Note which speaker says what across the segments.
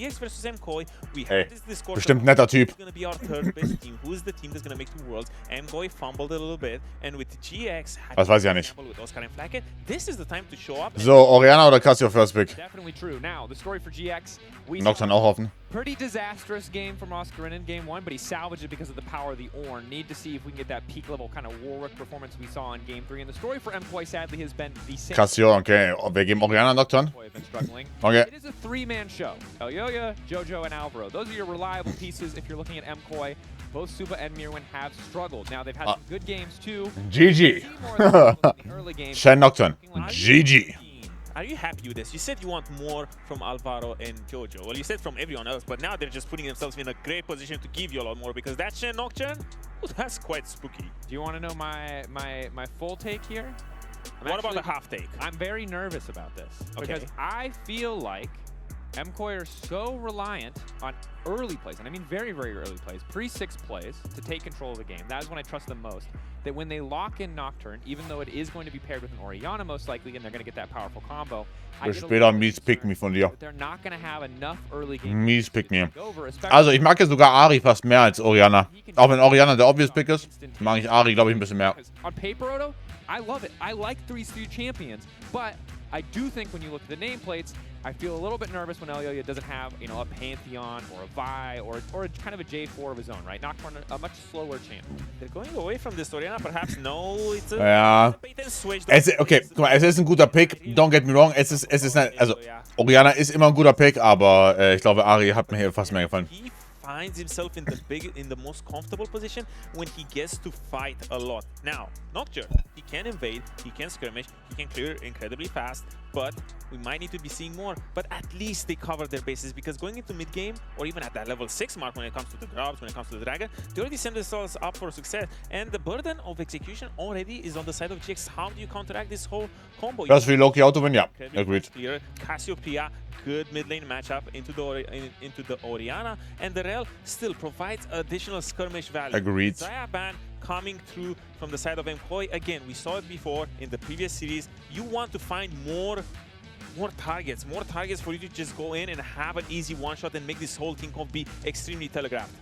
Speaker 1: GX versus MKOI. We
Speaker 2: Ey,
Speaker 1: have this Discord.
Speaker 2: bestimmt netter Typ.
Speaker 1: Going to be our third best team. Who is the team that's going to make 2 worlds? MKOI fumbled a little bit, and with GX,
Speaker 2: das weiß ich ja nicht.
Speaker 1: with Oscar and Flacke, this is the time to show up.
Speaker 2: So, Orianna oder Cassio First Pick?
Speaker 3: Definitely true. Now, the story for GX, we
Speaker 2: Nocturne auch offen.
Speaker 3: pretty disastrous game from Oscar in game 1, but he salvaged it because of the power of the Ornn. Need to see if we can get that peak level kind of Warwick performance we saw in game 3. And the story for MKOI sadly has been the same.
Speaker 2: Cassio, okay. Wir geben Orianna Nocturne.
Speaker 3: MKOI have been struggling.
Speaker 2: Okay.
Speaker 3: It is a 3-man show. Elyoya, Jojo, and Alvaro. Those are your reliable pieces if you're looking at MKOI. Both Suba and Mirwin have struggled. Now, they've had some good games too.
Speaker 2: GG. Shen Nocturne. GG.
Speaker 1: Are you happy with this? You said you want more from Alvaro and Jojo. Well, you said from everyone else, but now they're just putting themselves in a great position to give you a lot more because that Shen Nocturne, well, that's quite spooky.
Speaker 3: Do you want to know my full take here?
Speaker 1: What about the half take?
Speaker 3: I'm very nervous about this because
Speaker 1: Okay.
Speaker 3: I feel like MKOI are so reliant on early plays, and I mean very, very early plays, pre-6 plays, to take control of the game. That is when I trust them most. That when they lock in Nocturne, even though it is going to be paired with an Orianna most likely, and they're going to get that powerful combo, I
Speaker 2: Bis
Speaker 3: get a
Speaker 2: später
Speaker 3: little
Speaker 2: mies Pick Me von dir.
Speaker 3: that they're not going to have enough early game
Speaker 2: Mies Pick Me.
Speaker 3: over, especially
Speaker 2: Also, ich mag ja sogar Ari fast mehr als Orianna. Auch wenn Orianna der Obvious Pick ist, mag ich Ari, glaube ich, ein bisschen mehr.
Speaker 3: on paper, Odo, I love it. I like 3-3 champions, but I do think when you look at the nameplates, I feel a little bit nervous when Elyoya doesn't have, you know, a Pantheon or a Vi or kind of a J4 of his own, right? Nocturne, a much slower champ.
Speaker 1: They're going away from this Orianna, perhaps. No, it's a
Speaker 2: Ja.
Speaker 1: bait and switch.
Speaker 2: Okay, guck mal, es ist ein guter Pick. Don't get me wrong. Es ist nicht, also, Orianna ist immer ein guter Pick, aber ich glaube, Ari hat mir hier fast mehr gefallen.
Speaker 1: He finds himself in the most comfortable position when he gets to fight a lot. Now, Nocturne, he can invade, he can skirmish, he can clear incredibly fast, but we might need to be seeing more. But at least they cover their bases because going into mid game or even at that level 6 mark when it comes to the drops, when it comes to the dragon, they already set themselves up for success. And the burden of execution already is on the side of GX. How do you counteract this whole combo?
Speaker 2: Das ist wie Loki Auto-Win, ja. Agreed.
Speaker 1: Clear. Cassiopeia, good mid lane matchup into the Orianna, and the Rel still provides additional skirmish value.
Speaker 2: Agreed.
Speaker 1: Zayaban coming through from the side of MKOI. Again, we saw it before in the previous series. You want to find more targets for you to just go in and have an easy one-shot and make this whole team comp be extremely telegraphed.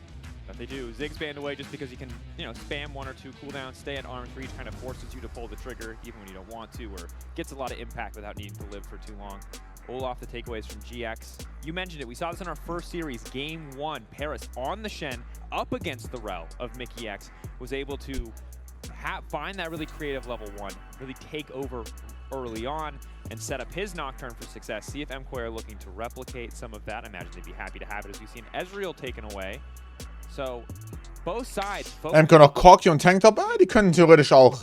Speaker 3: But they do. Ziggs banned away just because you can, you know, spam 1 or 2 cooldowns, stay at arm's reach, kind of forces you to pull the trigger even when you don't want to, or gets a lot of impact without needing to live for too long. Olaf, the takeaways from GX. You mentioned it. We saw this in our first series, Game 1. Paris on the Shen, up against the Rel of Mickey X, was able to find that really creative level 1, really take over early on, and set up his Nocturne for success. See if MKOI are looking to replicate some of that. I imagine they'd be happy to have it, as we've seen Ezreal taken away. So, both sides.
Speaker 2: Können noch Corki und Tanktop, die können theoretisch auch,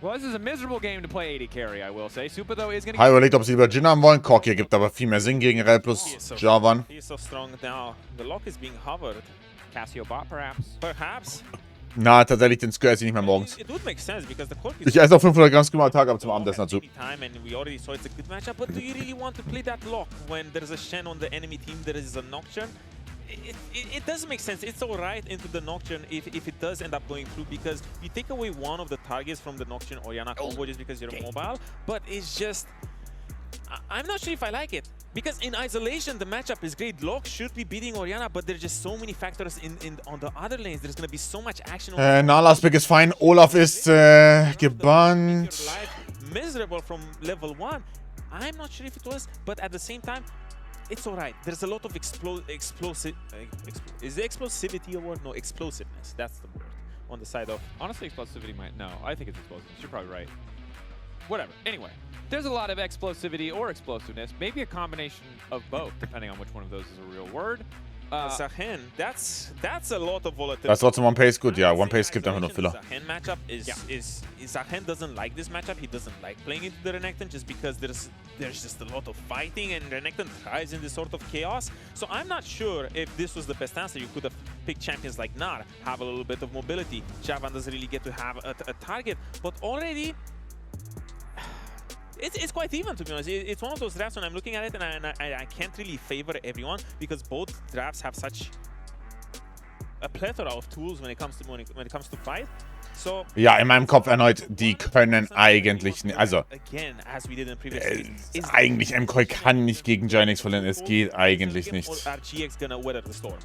Speaker 3: Well, this is a miserable game to play AD carry, I will say. Super, though, is going to...
Speaker 2: Habe überlegt, ob sie lieber Jhin haben wollen. Corki ergibt aber viel mehr Sinn gegen Rel plus Javan.
Speaker 1: He is so strong now. The lock is being hovered.
Speaker 3: Cassio bot, perhaps.
Speaker 1: Perhaps.
Speaker 2: Na, tatsächlich, den Skür esse ich nicht mehr morgens.
Speaker 1: It would make sense because the Corki
Speaker 2: Ich esse auch 500 Gramm Skür am Tag, aber zum Abendessen dazu.
Speaker 1: time, and we already saw it's a good matchup. But do you really want to play that lock when there's a Shen on the enemy team? There is a Nocturne. It doesn't make sense. It's alright into the Nocturne if it does end up going through, because you take away one of the targets from the Nocturne Orianna combo just because you're mobile. But it's just, I'm not sure if I like it. Because in isolation, the matchup is great. Lock should be beating Orianna, but there's just so many factors on the other lanes. There's going to be so much action.
Speaker 2: Nalas Pick ist fein. Olaf ist gebannt.
Speaker 1: Miserable from level 1. I'm not sure if it was, but at the same time, it's alright. There's a lot of explosivity a word? No, explosiveness. That's the word on the side of.
Speaker 3: Honestly, explosivity might... No, I think it's explosiveness. You're probably right. Whatever. Anyway, there's a lot of explosivity or explosiveness. Maybe a combination of both, depending on which one of those is a real word.
Speaker 1: Zahen, that's a lot of volatility.
Speaker 2: Das ist trotzdem One Pace gut, ja. One Pace gibt einfach nur Filler.
Speaker 1: Zahen matchup is Zahen doesn't like this matchup. He doesn't like playing into the Renekton just because there's just a lot of fighting, and Renekton thrives in this sort of chaos. So I'm not sure if this was the best answer. You could have picked champions like Nar, have a little bit of mobility. Javan doesn't really get to have a target, but already it's quite even, to be honest. It's one of those drafts when I'm looking at it and I can't really favor everyone because both drafts have such a plethora of tools when it comes to fight. So
Speaker 2: Ja, in meinem Kopf erneut, die können eigentlich nicht, also
Speaker 1: again, as we did in previous series, is
Speaker 2: eigentlich MKOI kann nicht gegen Giants verlieren, es geht eigentlich nicht.
Speaker 1: Or are GX gonna weather the storm?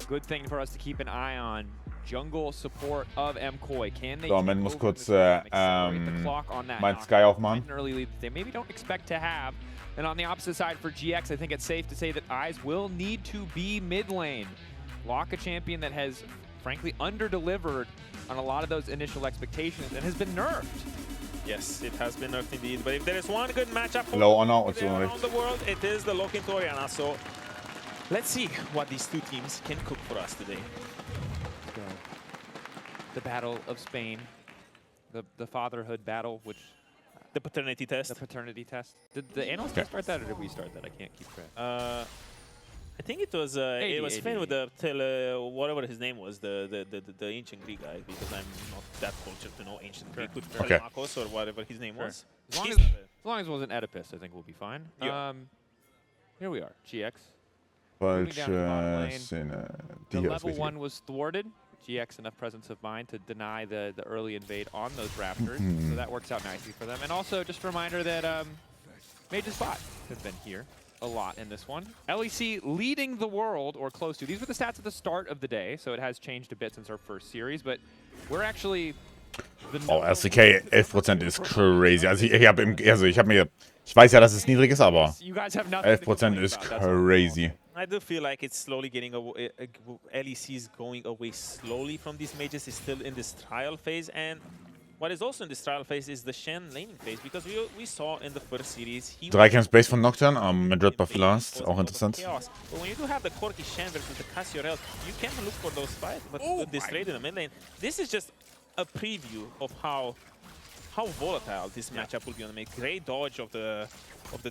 Speaker 3: Good thing for us to keep an eye on. Jungle support of MKOI. Can they
Speaker 2: So, man muss kurz
Speaker 3: mein
Speaker 2: mein Sky aufmachen.
Speaker 3: early lead that they maybe don't expect to have. And on the opposite side for GX, I think it's safe to say that eyes will need to be mid lane. Lock, a champion that has frankly under-delivered on a lot of those initial expectations and has been nerfed.
Speaker 1: Yes, it has been nerfed indeed. But if there is one good matchup for
Speaker 2: Low Honor und so
Speaker 1: around the world, it is the LEC into Oriana. So let's see what these two teams can cook for us today.
Speaker 3: The Battle of Spain, the fatherhood battle, which
Speaker 1: The paternity test.
Speaker 3: the paternity test. Did the analysts start that, or did we start that? I can't keep track.
Speaker 1: I think it was Spain with the whatever his name was, the ancient Greek guy, because I'm not that cultured to know ancient Greek. Could be
Speaker 2: Okay.
Speaker 1: Marcos or whatever his name was.
Speaker 3: As long
Speaker 1: He's
Speaker 3: as,
Speaker 1: not
Speaker 3: as long as it wasn't Oedipus, I think we'll be fine.
Speaker 1: Yeah.
Speaker 3: Here we are, GX.
Speaker 2: Falsche Szene.
Speaker 3: The
Speaker 2: Die hier ist
Speaker 3: level
Speaker 2: richtig.
Speaker 3: 1 was thwarted. GX enough presence of mind to deny the early invade on those Raptors, so that works out nicely for them. And also, just a reminder that Mage's bot has been here a lot in this one. LEC leading the world, or close to. These were the stats at the start of the day, so it has changed a bit since our first series, but we're actually...
Speaker 2: Oh, LCK 11% ist crazy. Also ich weiß ja, dass es niedrig ist, aber
Speaker 3: You guys have nothing to
Speaker 2: 11%
Speaker 3: complain
Speaker 2: ist
Speaker 3: about, that's all.
Speaker 2: crazy.
Speaker 1: I do feel like it's slowly getting away. LEC is going away slowly from these mages. It's still in this trial phase, and what is also in this trial phase is the Shen laning phase, because we saw in the first series he
Speaker 2: 3 Camps Base von Nocturne am Madrid Buff Last, auch interessant.
Speaker 1: Chaos. But when you do have the Corki Shen versus the Cassiorel, you can look for those fights, but with this trade in the mid lane, this is just a preview of how volatile this matchup will be on the mid. Great dodge of the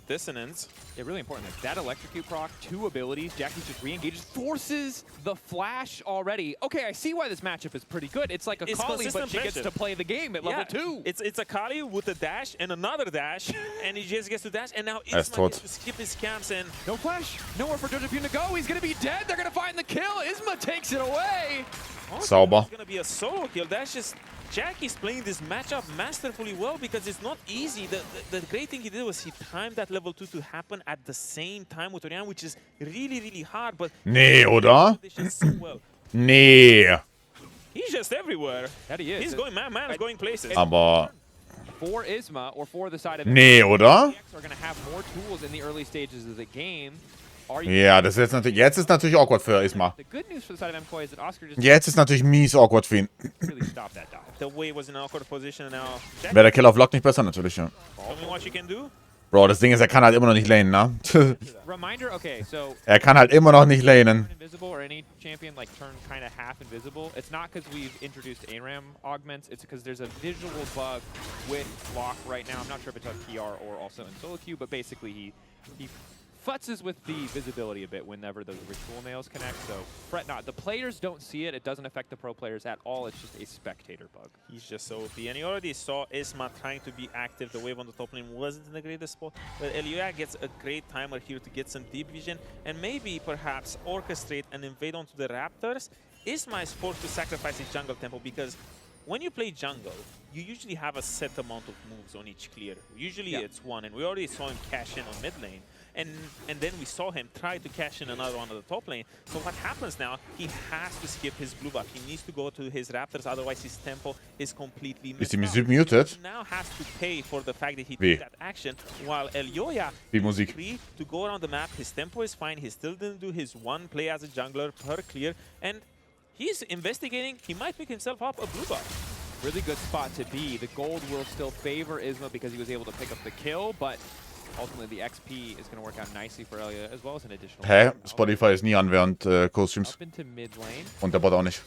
Speaker 1: dissonance.
Speaker 3: Yeah, really important. That electrocute proc, 2 abilities. Jackie's just re-engages, forces the flash already. Okay, I see why this matchup is pretty good. It's like a Kali, but she gets to play the game at level 2.
Speaker 1: It's a Kali with a dash and another dash, and he just gets to dash, and now
Speaker 2: That's
Speaker 1: Isma
Speaker 2: tot.
Speaker 1: gets to skip his camps, and
Speaker 3: No flash, nowhere for Jojapune to go. He's gonna be dead. They're gonna find the kill. Isma takes it away.
Speaker 2: Sauber.
Speaker 1: It's gonna be a solo kill. That's just Jackie's playing this matchup masterfully well, because it's not easy. The great thing he did was he timed that level 2 to happen at the same time with Oriana, which is really, really hard, but
Speaker 2: Nee, oder?
Speaker 1: so well.
Speaker 2: Nee.
Speaker 1: He's just everywhere.
Speaker 3: That he is.
Speaker 1: He's going, man is going places.
Speaker 2: Aber
Speaker 3: For Isma, or for the side of
Speaker 2: nee, oder?
Speaker 3: are gonna have more tools in the early stages of the game. Are you
Speaker 2: Ja, das ist jetzt ist natürlich awkward für Isma.
Speaker 3: The good news for the side of MKOI is that Oscar just
Speaker 2: Jetzt ist natürlich mies awkward für ihn.
Speaker 3: really stopped that dive.
Speaker 1: The way was in an awkward position now. Jack,
Speaker 2: Wäre der Kill auf Lock nicht besser? Natürlich, ja.
Speaker 1: show me what you can do.
Speaker 2: Bro, das Ding ist, er kann halt immer noch nicht lanen, ne?
Speaker 3: Reminder, okay, so
Speaker 2: Er kann halt immer noch nicht lanen.
Speaker 3: invisible, or any champion like turn kind of half invisible. It's not because we've introduced ARAM augments, it's because there's a visual bug with Lock right now. I'm not sure if it's on PR or also in solo queue, but basically he futzes with the visibility a bit whenever those ritual nails connect, so fret not. The players don't see it, it doesn't affect the pro players at all, it's just a spectator bug.
Speaker 1: He's just so OP, and you already saw Isma trying to be active. The wave on the top lane wasn't in the greatest spot, but Elioya gets a great timer here to get some deep vision and maybe perhaps orchestrate and invade onto the Raptors. Isma is forced to sacrifice his jungle tempo, because when you play jungle, you usually have a set amount of moves on each clear. Usually it's 1, and we already saw him cash in on mid lane. And then we saw him try to cash in another one on the top lane. So what happens now, he has to skip his blue buff. He needs to go to his Raptors, otherwise his tempo is completely
Speaker 2: Ist
Speaker 1: messed
Speaker 2: die
Speaker 1: up.
Speaker 2: Musik muted?
Speaker 1: He now has to pay for the fact that he
Speaker 2: Wie?
Speaker 1: did that action, while Elioya
Speaker 2: Wie
Speaker 1: is
Speaker 2: Musik?
Speaker 1: free to go around the map. His tempo is fine. He still didn't do his 1 play as a jungler per clear. And he's investigating. He might pick himself up a blue buff.
Speaker 3: Really good spot to be. The gold will still favor Isma because he was able to pick up the kill, but ultimately the XP is going to work out nicely for Elia, as well as an additional...
Speaker 2: Hä? Spotify ist nie an während Co-Streams.
Speaker 3: Up into mid lane.
Speaker 2: Und der Bot auch nicht.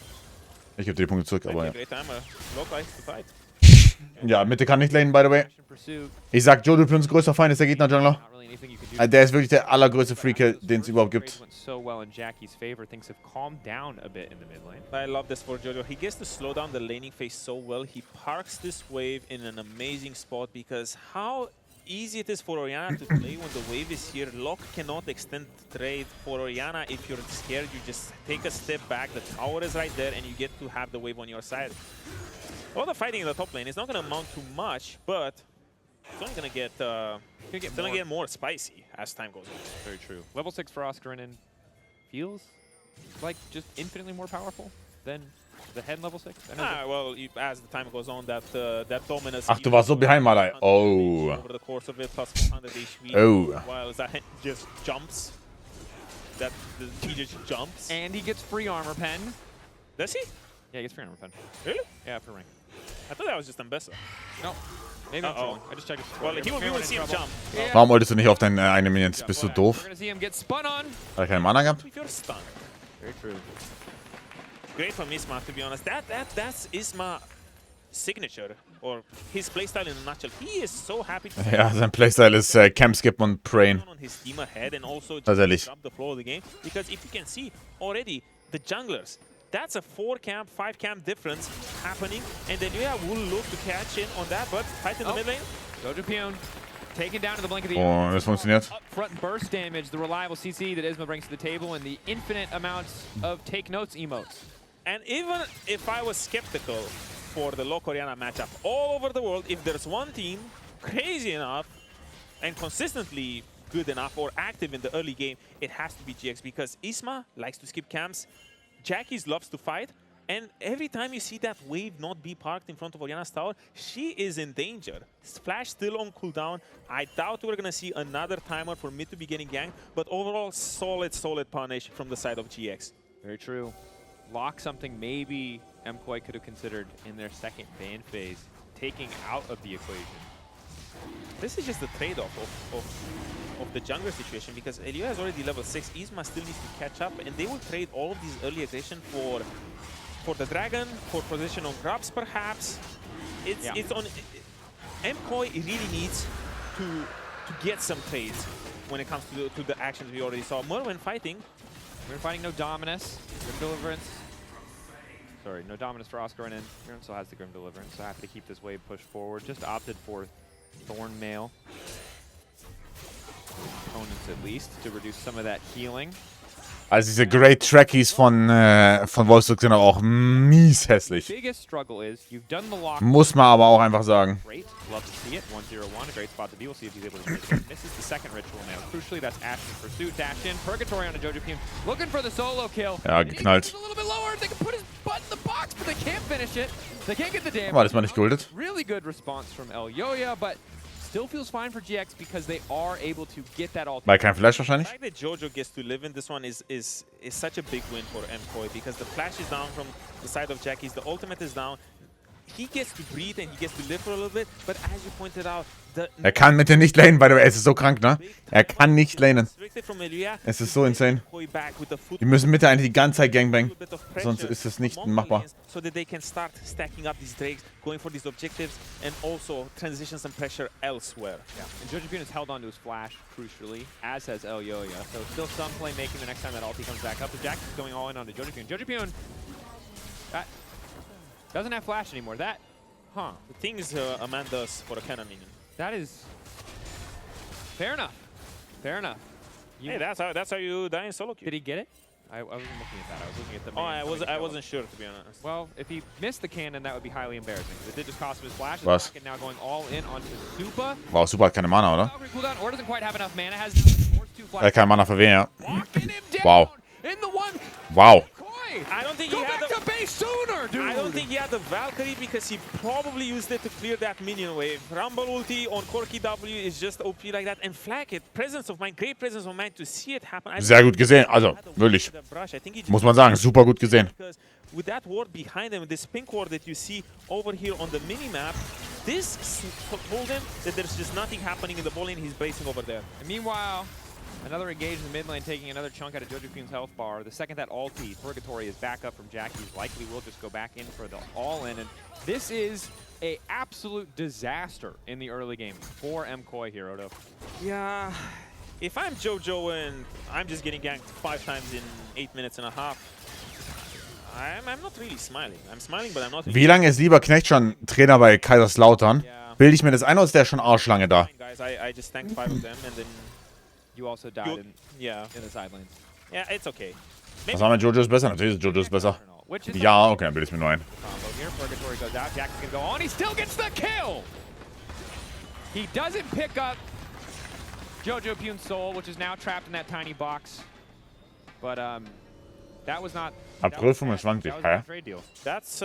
Speaker 2: Ich gebe dir die Punkte zurück, aber ja.
Speaker 1: Great timer. Low price to fight.
Speaker 2: Ja, Mitte kann nicht lanen, by the way.
Speaker 3: Action pursuit.
Speaker 2: Ich sag, Joe Dupluns größter Feind ist der Gegner-Jungler.
Speaker 3: Not really anything you can do.
Speaker 2: Der ist wirklich der allergrößte Free-Kill, den es überhaupt gibt.
Speaker 3: Went so well in Jackie's favor. Things have calmed down a bit in the mid lane.
Speaker 1: I love this for Jojo. He gets to slow down the laning phase so well. He parks this wave in an amazing spot, because how easy it is for Oriana to play when the wave is here. Lock cannot extend the trade. For Oriana, if you're scared, you just take a step back. The tower is right there, and you get to have the wave on your side. All the fighting in the top lane is not going to amount to much, but it's only going to get more spicy as time goes on.
Speaker 3: Very true. Level 6 for Oscarinen feels like just infinitely more powerful than the head level 6.
Speaker 1: Well, as the time goes on, that dominance.
Speaker 2: Ach, du warst so behind, Malai. Oh.
Speaker 1: Over the course of it, plus 100 HP.
Speaker 2: Oh.
Speaker 1: While Zahen just jumps. He just jumps.
Speaker 3: And he gets free armor pen.
Speaker 1: Does he?
Speaker 3: Yeah, he gets free armor pen.
Speaker 1: Really?
Speaker 3: Yeah, for rank.
Speaker 1: I thought that was just Ambessa.
Speaker 3: No. Maybe I'm wrong. I just checked his score.
Speaker 1: Well, he will see him jump.
Speaker 3: Yeah.
Speaker 2: Warum wolltest du nicht auf deine eine Minions? Bist du doof?
Speaker 3: We're gonna see him get spun on.
Speaker 2: Hat er keine Mana gehabt?
Speaker 1: If you're stunned.
Speaker 3: Very true.
Speaker 1: Great from Isma, to be honest. That's Isma signature, or his playstyle in a nutshell. He is so happy to
Speaker 2: Ja, sein Playstyle ist Camp Skip und Prain.
Speaker 1: on his team ahead and also
Speaker 2: Tatsächlich.
Speaker 1: disrupt the flow of the game. Because if you can see already the junglers, that's a 4 camp, 5 camp difference happening, and then will look to catch in on that, but fight in the mid lane.
Speaker 3: Jojo Pion taken down to the blink of the
Speaker 2: Oh, das funktioniert.
Speaker 3: upfront burst damage, the reliable CC that Isma brings to the table, and the infinite amounts of take notes emotes.
Speaker 1: And even if I was skeptical for the Lock Oriana matchup all over the world, if there's one team crazy enough and consistently good enough or active in the early game, it has to be GX, because Isma likes to skip camps, Jackies loves to fight, and every time you see that wave not be parked in front of Oriana's tower, she is in danger. Splash still on cooldown. I doubt we're going to see another timer for mid to be getting ganked, but overall solid punish from the side of GX.
Speaker 3: Very true. Lock something maybe MKOI could have considered in their second ban phase, taking out of the equation.
Speaker 1: This is just the trade-off of the jungler situation, because Elio is already level 6, Isma still needs to catch up, and they will trade all of these early aggression for the dragon, for position on grubs perhaps. It's on MKOI really needs to get some trades when it comes to the actions we already saw. More when fighting.
Speaker 3: We're fighting no Dominus, Grim Deliverance. Sorry, no Dominus for Oscarinen. Grim still has the Grim Deliverance, so happy to keep this wave pushed forward. Just opted for Thorn Mail. Opponents at least, to reduce some of that healing.
Speaker 2: Also diese Great Trackies von Wolfsburg sind auch mies hässlich.
Speaker 3: Biggest struggle is you've done the lock.
Speaker 2: Muss man aber auch einfach sagen.
Speaker 3: Great, love to see it. 1-0-1, a great spot to be. We'll see if he's able to make it. This is the second ritual now. Crucially, that's Ashton Pursuit. Dash in, Purgatory on a Jojo Pion, looking for the solo kill.
Speaker 2: Ja,
Speaker 3: And he
Speaker 2: geknallt.
Speaker 3: goes a little bit lower. They can put his butt in the box, but they can't finish it. They can't get the damage.
Speaker 2: War das mal nicht guldet?
Speaker 3: Really good response from Elyoya, but still feels fine for GX because they are able to get that all.
Speaker 2: Weil kein Flash
Speaker 1: The
Speaker 2: wahrscheinlich.
Speaker 1: fact that Jojo gets to live in this one is such a big win for MKOI, because the flash is down from the side of Jackies, the ultimate is down. He gets to breathe and he gets to live for a little bit, but as you pointed out,
Speaker 2: Er kann mit dem nicht lanen, by the way. Es ist so krank, ne? Er kann nicht lanen.
Speaker 1: restricted from Elyoya,
Speaker 2: Es ist so insane.
Speaker 1: MKOI back with the foot.
Speaker 2: Die müssen Mitte eigentlich die ganze Zeit Gangbang.
Speaker 1: Bit of
Speaker 2: Sonst
Speaker 1: pressure
Speaker 2: ist es nicht
Speaker 1: among the
Speaker 2: machbar.
Speaker 1: lanes, so that they can start stacking up these drakes, going for these objectives, and also transition some pressure elsewhere.
Speaker 3: Yeah. And Jojo Pion has held on to his flash, crucially, as has Elyoya. So still some playmaking the next time that ulti comes back up. The Jack is going all in on the Jojo Pion. Jojo Pion doesn't have flash anymore. That,
Speaker 1: The things a man does for a cannon minion.
Speaker 3: that is fair enough. Fair enough.
Speaker 1: Hey, that's how you die in solo queue.
Speaker 3: Did he get it? I wasn't looking at that. I was looking at the
Speaker 1: Oh,
Speaker 3: main coming
Speaker 1: I
Speaker 3: kill.
Speaker 1: wasn't sure, to be honest.
Speaker 3: Well, if he missed the cannon, that would be highly embarrassing. It did just cost him his flash.
Speaker 2: Was?
Speaker 3: And now going all in onto Supa.
Speaker 2: Wow, Super hat keine Mana, oder?
Speaker 3: Valkyrie cooldown, or doesn't quite have enough mana. Has forced two flash.
Speaker 2: Keine Mana für wen, ja.
Speaker 3: Walking him down.
Speaker 2: Wow.
Speaker 3: In the one.
Speaker 2: Wow.
Speaker 3: Koi.
Speaker 1: I don't think
Speaker 3: Go
Speaker 1: he had
Speaker 3: back
Speaker 1: the
Speaker 3: to base sooner, dude.
Speaker 1: I don't think he had the Valkyrie, because he probably used it to clear that minion wave. Rumble ulti on Corki W is just OP like that. And flag it, presence of mind, great presence of mind to see it happen. I
Speaker 2: Sehr
Speaker 1: don't
Speaker 2: gut gesehen. Also,
Speaker 1: think he had the
Speaker 2: wirklich.
Speaker 1: with the brush. I think he just
Speaker 2: Muss man sagen, super gut gesehen.
Speaker 1: because with that ward behind him, this pink ward that you see over here on the mini-map, this told him that there's just nothing happening in the ball lane. He's bracing over there.
Speaker 3: And meanwhile, another engage in the mid lane, taking another chunk out of Jojo Pion's health bar. The second that ulti, Purgatory is back up from Jackie's. Likely will just go back in for the all-in. And this is a absolute disaster in the early game for MKOI here, Odo.
Speaker 1: Yeah, if I'm Jojo and I'm just getting ganked 5 times in 8 minutes and a half, I'm not really smiling. I'm smiling, but I'm not.
Speaker 2: Wie lange ist lieber Knecht schon Trainer bei Kaiserslautern?
Speaker 1: Yeah.
Speaker 2: Bilde ich mir das ein, oder ist der schon arschlange da?
Speaker 1: Guys guys. I just tanked 5 of them and then
Speaker 3: You also died in the side lanes.
Speaker 1: Yeah, it's okay.
Speaker 2: Was haben wir? Jojo ist besser? Natürlich ist Jojo ist besser. Ja, okay, dann bilde ich mir nur ein.
Speaker 3: Combo here. Purgatory goes out. Jack is gonna go on. He still gets the kill. He doesn't pick up Jojo Pune's soul, which is now trapped in that tiny box. But that was not.
Speaker 2: April 25, hä?
Speaker 1: That's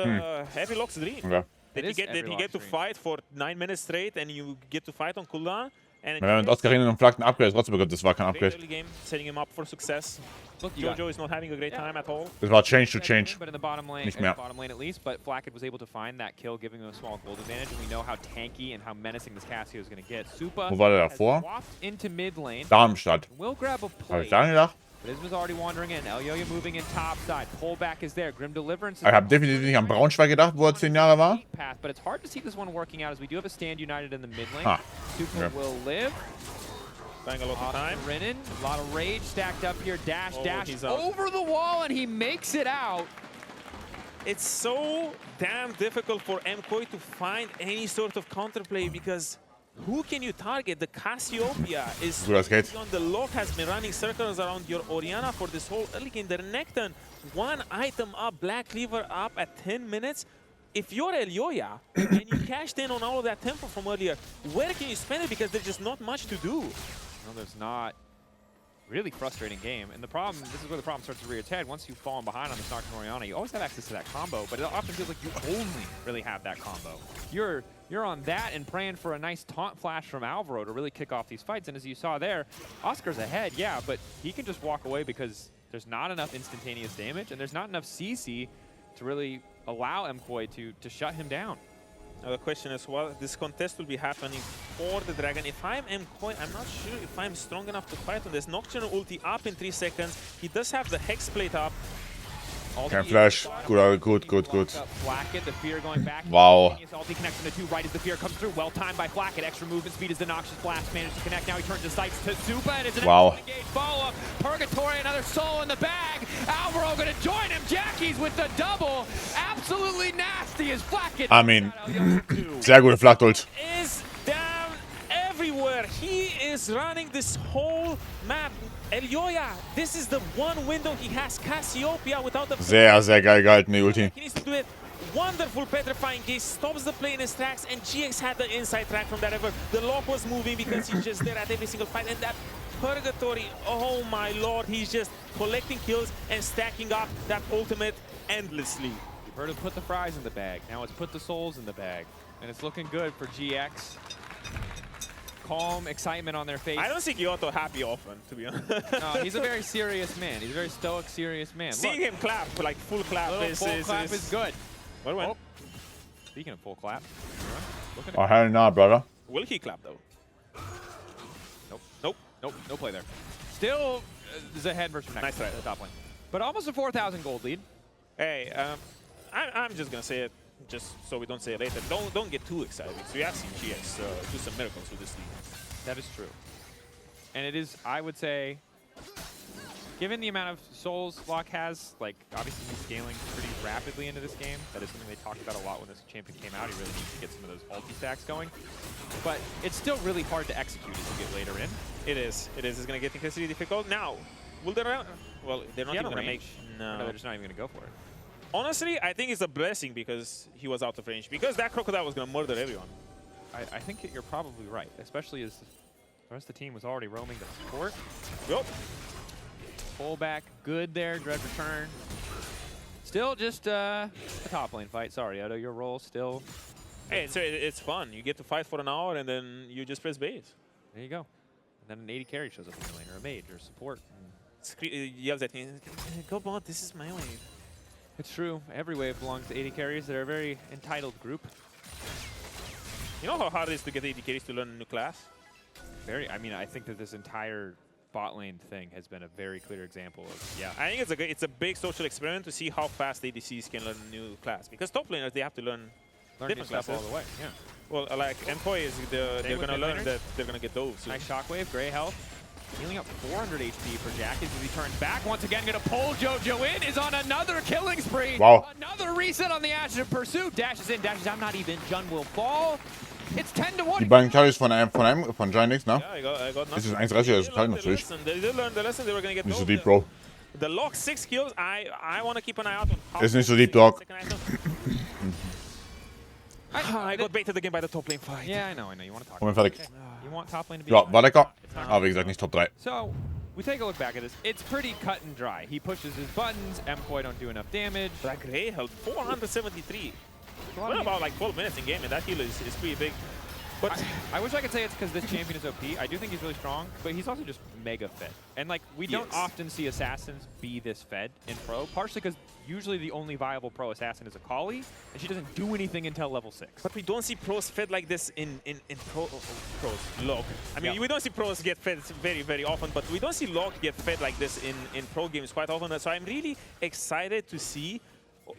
Speaker 1: Heavy Lock's dream.
Speaker 2: Okay.
Speaker 1: Did he get to fight for 9 minutes straight and you get to fight on cooldown? And
Speaker 2: Wenn man mit Oscarine und Flak ein Upgrade trotzdem bekommt, das war kein Upgrade.
Speaker 1: game, setting him up for success. Look, Jojo is not having a great time at all.
Speaker 2: Das war Change to Change.
Speaker 3: But in the bottom lane,
Speaker 2: Nicht mehr.
Speaker 3: Bottom lane at least, but Flackett was able to find that kill, giving him a small gold advantage, and we know how tanky and how menacing this Cassio is going to get. Supa
Speaker 2: Wo war der
Speaker 3: has
Speaker 2: davor?
Speaker 3: swapped into mid lane.
Speaker 2: Darmstadt.
Speaker 3: Will grab a
Speaker 2: Hab
Speaker 3: play.
Speaker 2: ich da gedacht?
Speaker 3: Isma's already wandering in. Elyoya moving in top side. Pullback is there. Grim Deliverance.
Speaker 2: Ich habe definitiv nicht an Braunschweig gedacht, wo er 10 Jahre war.
Speaker 3: Path, but it's hard to see this one working out as we do have a stand united in the mid lane.
Speaker 2: Huh.
Speaker 3: Supa
Speaker 2: Okay.
Speaker 3: will live.
Speaker 1: Buying a lot of time.
Speaker 3: Renin, a lot of rage stacked up here. Dash, dash
Speaker 1: he's out.
Speaker 3: over the wall, and he makes it out.
Speaker 1: It's so damn difficult for MKOI to find any sort of counterplay because who can you target? The Cassiopeia is
Speaker 2: Gut, das geht.
Speaker 1: on the lock, has been running circles around your Orianna for this whole early game. The Necton, 1 item up, Black Cleaver up at 10 minutes. If you're Elyoya and you cashed in on all of that tempo from earlier, where can you spend it? Because there's just not much to do.
Speaker 3: No, there's not. Really frustrating game. And the problem, this is where the problem starts to rear its head. Once you've fallen behind on this Nocturne Orianna, you always have access to that combo, but it often feels like you only really have that combo. You're on that and praying for a nice taunt flash from Alvaro to really kick off these fights. And as you saw there, Oscar's ahead, yeah, but he can just walk away because there's not enough instantaneous damage and there's not enough CC to really allow MKOI to shut him down.
Speaker 1: Now the question is, well, this contest will be happening for the Dragon. If I'm MKOI, I'm not sure if I'm strong enough to fight on this. Nocturne ulti up in 3 seconds. He does have the Hex plate up.
Speaker 2: Kein Flash. Gut.
Speaker 3: Flackett, the fear going back.
Speaker 2: Wow.
Speaker 3: Ulti connects in the 2 right as the fear comes through. Well timed by Flackett. Extra movement speed as the Noxious Blast managed to connect. Now he turns his sights to Supa, and it's an engaged follow-up. Purgatory, another soul in the bag. Alvaro gonna join him. Jackie's with the double. Absolutely nasty as Flackett.
Speaker 2: I mean, sehr gute Flakkult.
Speaker 1: Is down everywhere. He is running this whole map. Elyoya, this is the one window he has. Cassiopeia without the...
Speaker 2: Sehr geil gehalten, die Ulti.
Speaker 1: He needs to do it. Wonderful petrifying gaze, stops the play in his tracks, and GX had the inside track from that ever. The lock was moving because he's just there at every single fight, and that Purgatory, oh my lord, he's just collecting kills and stacking up that ultimate endlessly.
Speaker 3: You've heard him put the fries in the bag. Now it's put the souls in the bag. And it's looking good for GX. Calm excitement on their face.
Speaker 1: I don't see Kyoto happy often, to be honest.
Speaker 3: No, he's a very serious man. He's a very stoic, serious man.
Speaker 1: Seeing him clap, like full clap, is
Speaker 3: good.
Speaker 1: What went?
Speaker 3: Speaking of full clap.
Speaker 2: Oh, hell nah, brother.
Speaker 1: Will he clap, though?
Speaker 3: Nope, no play there. Still, Zahed versus Next.
Speaker 1: Nice try.
Speaker 3: At the top lane. But almost a 4,000 gold lead.
Speaker 1: Hey, I'm just gonna say it, just so we don't say it later. Don't get too excited. So we have seen GX do some miracles with this team.
Speaker 3: That is true. And it is, I would say, given the amount of souls Locke has, like, obviously he's scaling pretty rapidly into this game. That is something they talked about a lot when this champion came out. He really needs to get some of those ulti stacks going. But it's still really hard to execute as you get later in.
Speaker 1: It is. It's gonna get increasingly difficult. Now, will they run? Well, they're not even gonna make. No,
Speaker 3: they're just not even gonna go for it.
Speaker 1: Honestly, I think it's a blessing because he was out of range. Because that crocodile was gonna murder everyone.
Speaker 3: I think you're probably right, especially as the rest of the team was already roaming the support.
Speaker 1: Yup.
Speaker 3: Pull back, good there, Dread return. Still just a top lane fight. Sorry, Odo, your role still.
Speaker 1: Hey, it's fun. You get to fight for an hour and then you just press base.
Speaker 3: There you go. And then an AD carry shows up in your lane, or a mage, or support.
Speaker 1: Yells at me, go bot, this is my wave.
Speaker 3: It's true. Every wave belongs to AD carriers. They're a very entitled group.
Speaker 1: You know how hard it is to get AD carries to learn a new class?
Speaker 3: Very. I mean, I think that this entire bot lane thing has been a very clear example of, yeah.
Speaker 1: I think it's a big social experiment to see how fast ADCs can learn a new class. Because top laners, they have to learn different
Speaker 3: stuff
Speaker 1: classes
Speaker 3: all the way. Yeah.
Speaker 1: Well, like MKOI is they're gonna learn that they're gonna get those.
Speaker 3: Nice shockwave, gray health. Healing up 400 HP for Jack as he turns back. Once again, gonna pull Jojo in, is on another killing spree.
Speaker 2: Wow.
Speaker 3: Another reset on the Ash of Pursuit. Dashes in, dashes out, not even. Jun will fall. It's 10 to 1.
Speaker 2: Die beiden Carries von Giant, ne?
Speaker 1: Yeah, I got
Speaker 2: Das ist
Speaker 1: nothing.
Speaker 2: 1,30er, das
Speaker 1: They
Speaker 2: kann
Speaker 1: learned
Speaker 2: natürlich.
Speaker 1: They did learn the lesson. They were gonna get
Speaker 2: Nicht so
Speaker 1: told.
Speaker 2: deep, Bro.
Speaker 1: The lock 6 kills. I want to keep an eye out on how
Speaker 2: Ist nicht so deep, Dog.
Speaker 1: I got baited again by the top lane fight.
Speaker 3: Yeah, I know. You want to talk
Speaker 2: Komm,
Speaker 3: about
Speaker 2: fertig.
Speaker 3: it. You want top lane to be
Speaker 2: Ja,
Speaker 3: fine.
Speaker 2: war lecker.
Speaker 3: It's not
Speaker 2: Aber wie gesagt, nicht Top 3.
Speaker 3: So, we take a look back at this. It's pretty cut and dry. He pushes his buttons. MKOI don't do enough damage.
Speaker 1: Black Ray held 473.
Speaker 3: Well,
Speaker 1: Well, about like 12 minutes in game, and that heal is pretty big. But
Speaker 3: I wish I could say it's because this champion is OP. I do think he's really strong, but he's also just mega fed. And like, we don't
Speaker 1: Yes.
Speaker 3: often see assassins be this fed in pro, partially because usually the only viable pro assassin is a Kali, and she doesn't do anything until level 6.
Speaker 1: But we don't see pros fed like this in pros log. I mean,
Speaker 3: Yeah.
Speaker 1: we don't see pros get fed very often, but we don't see log get fed like this in pro games quite often. So I'm really excited to see,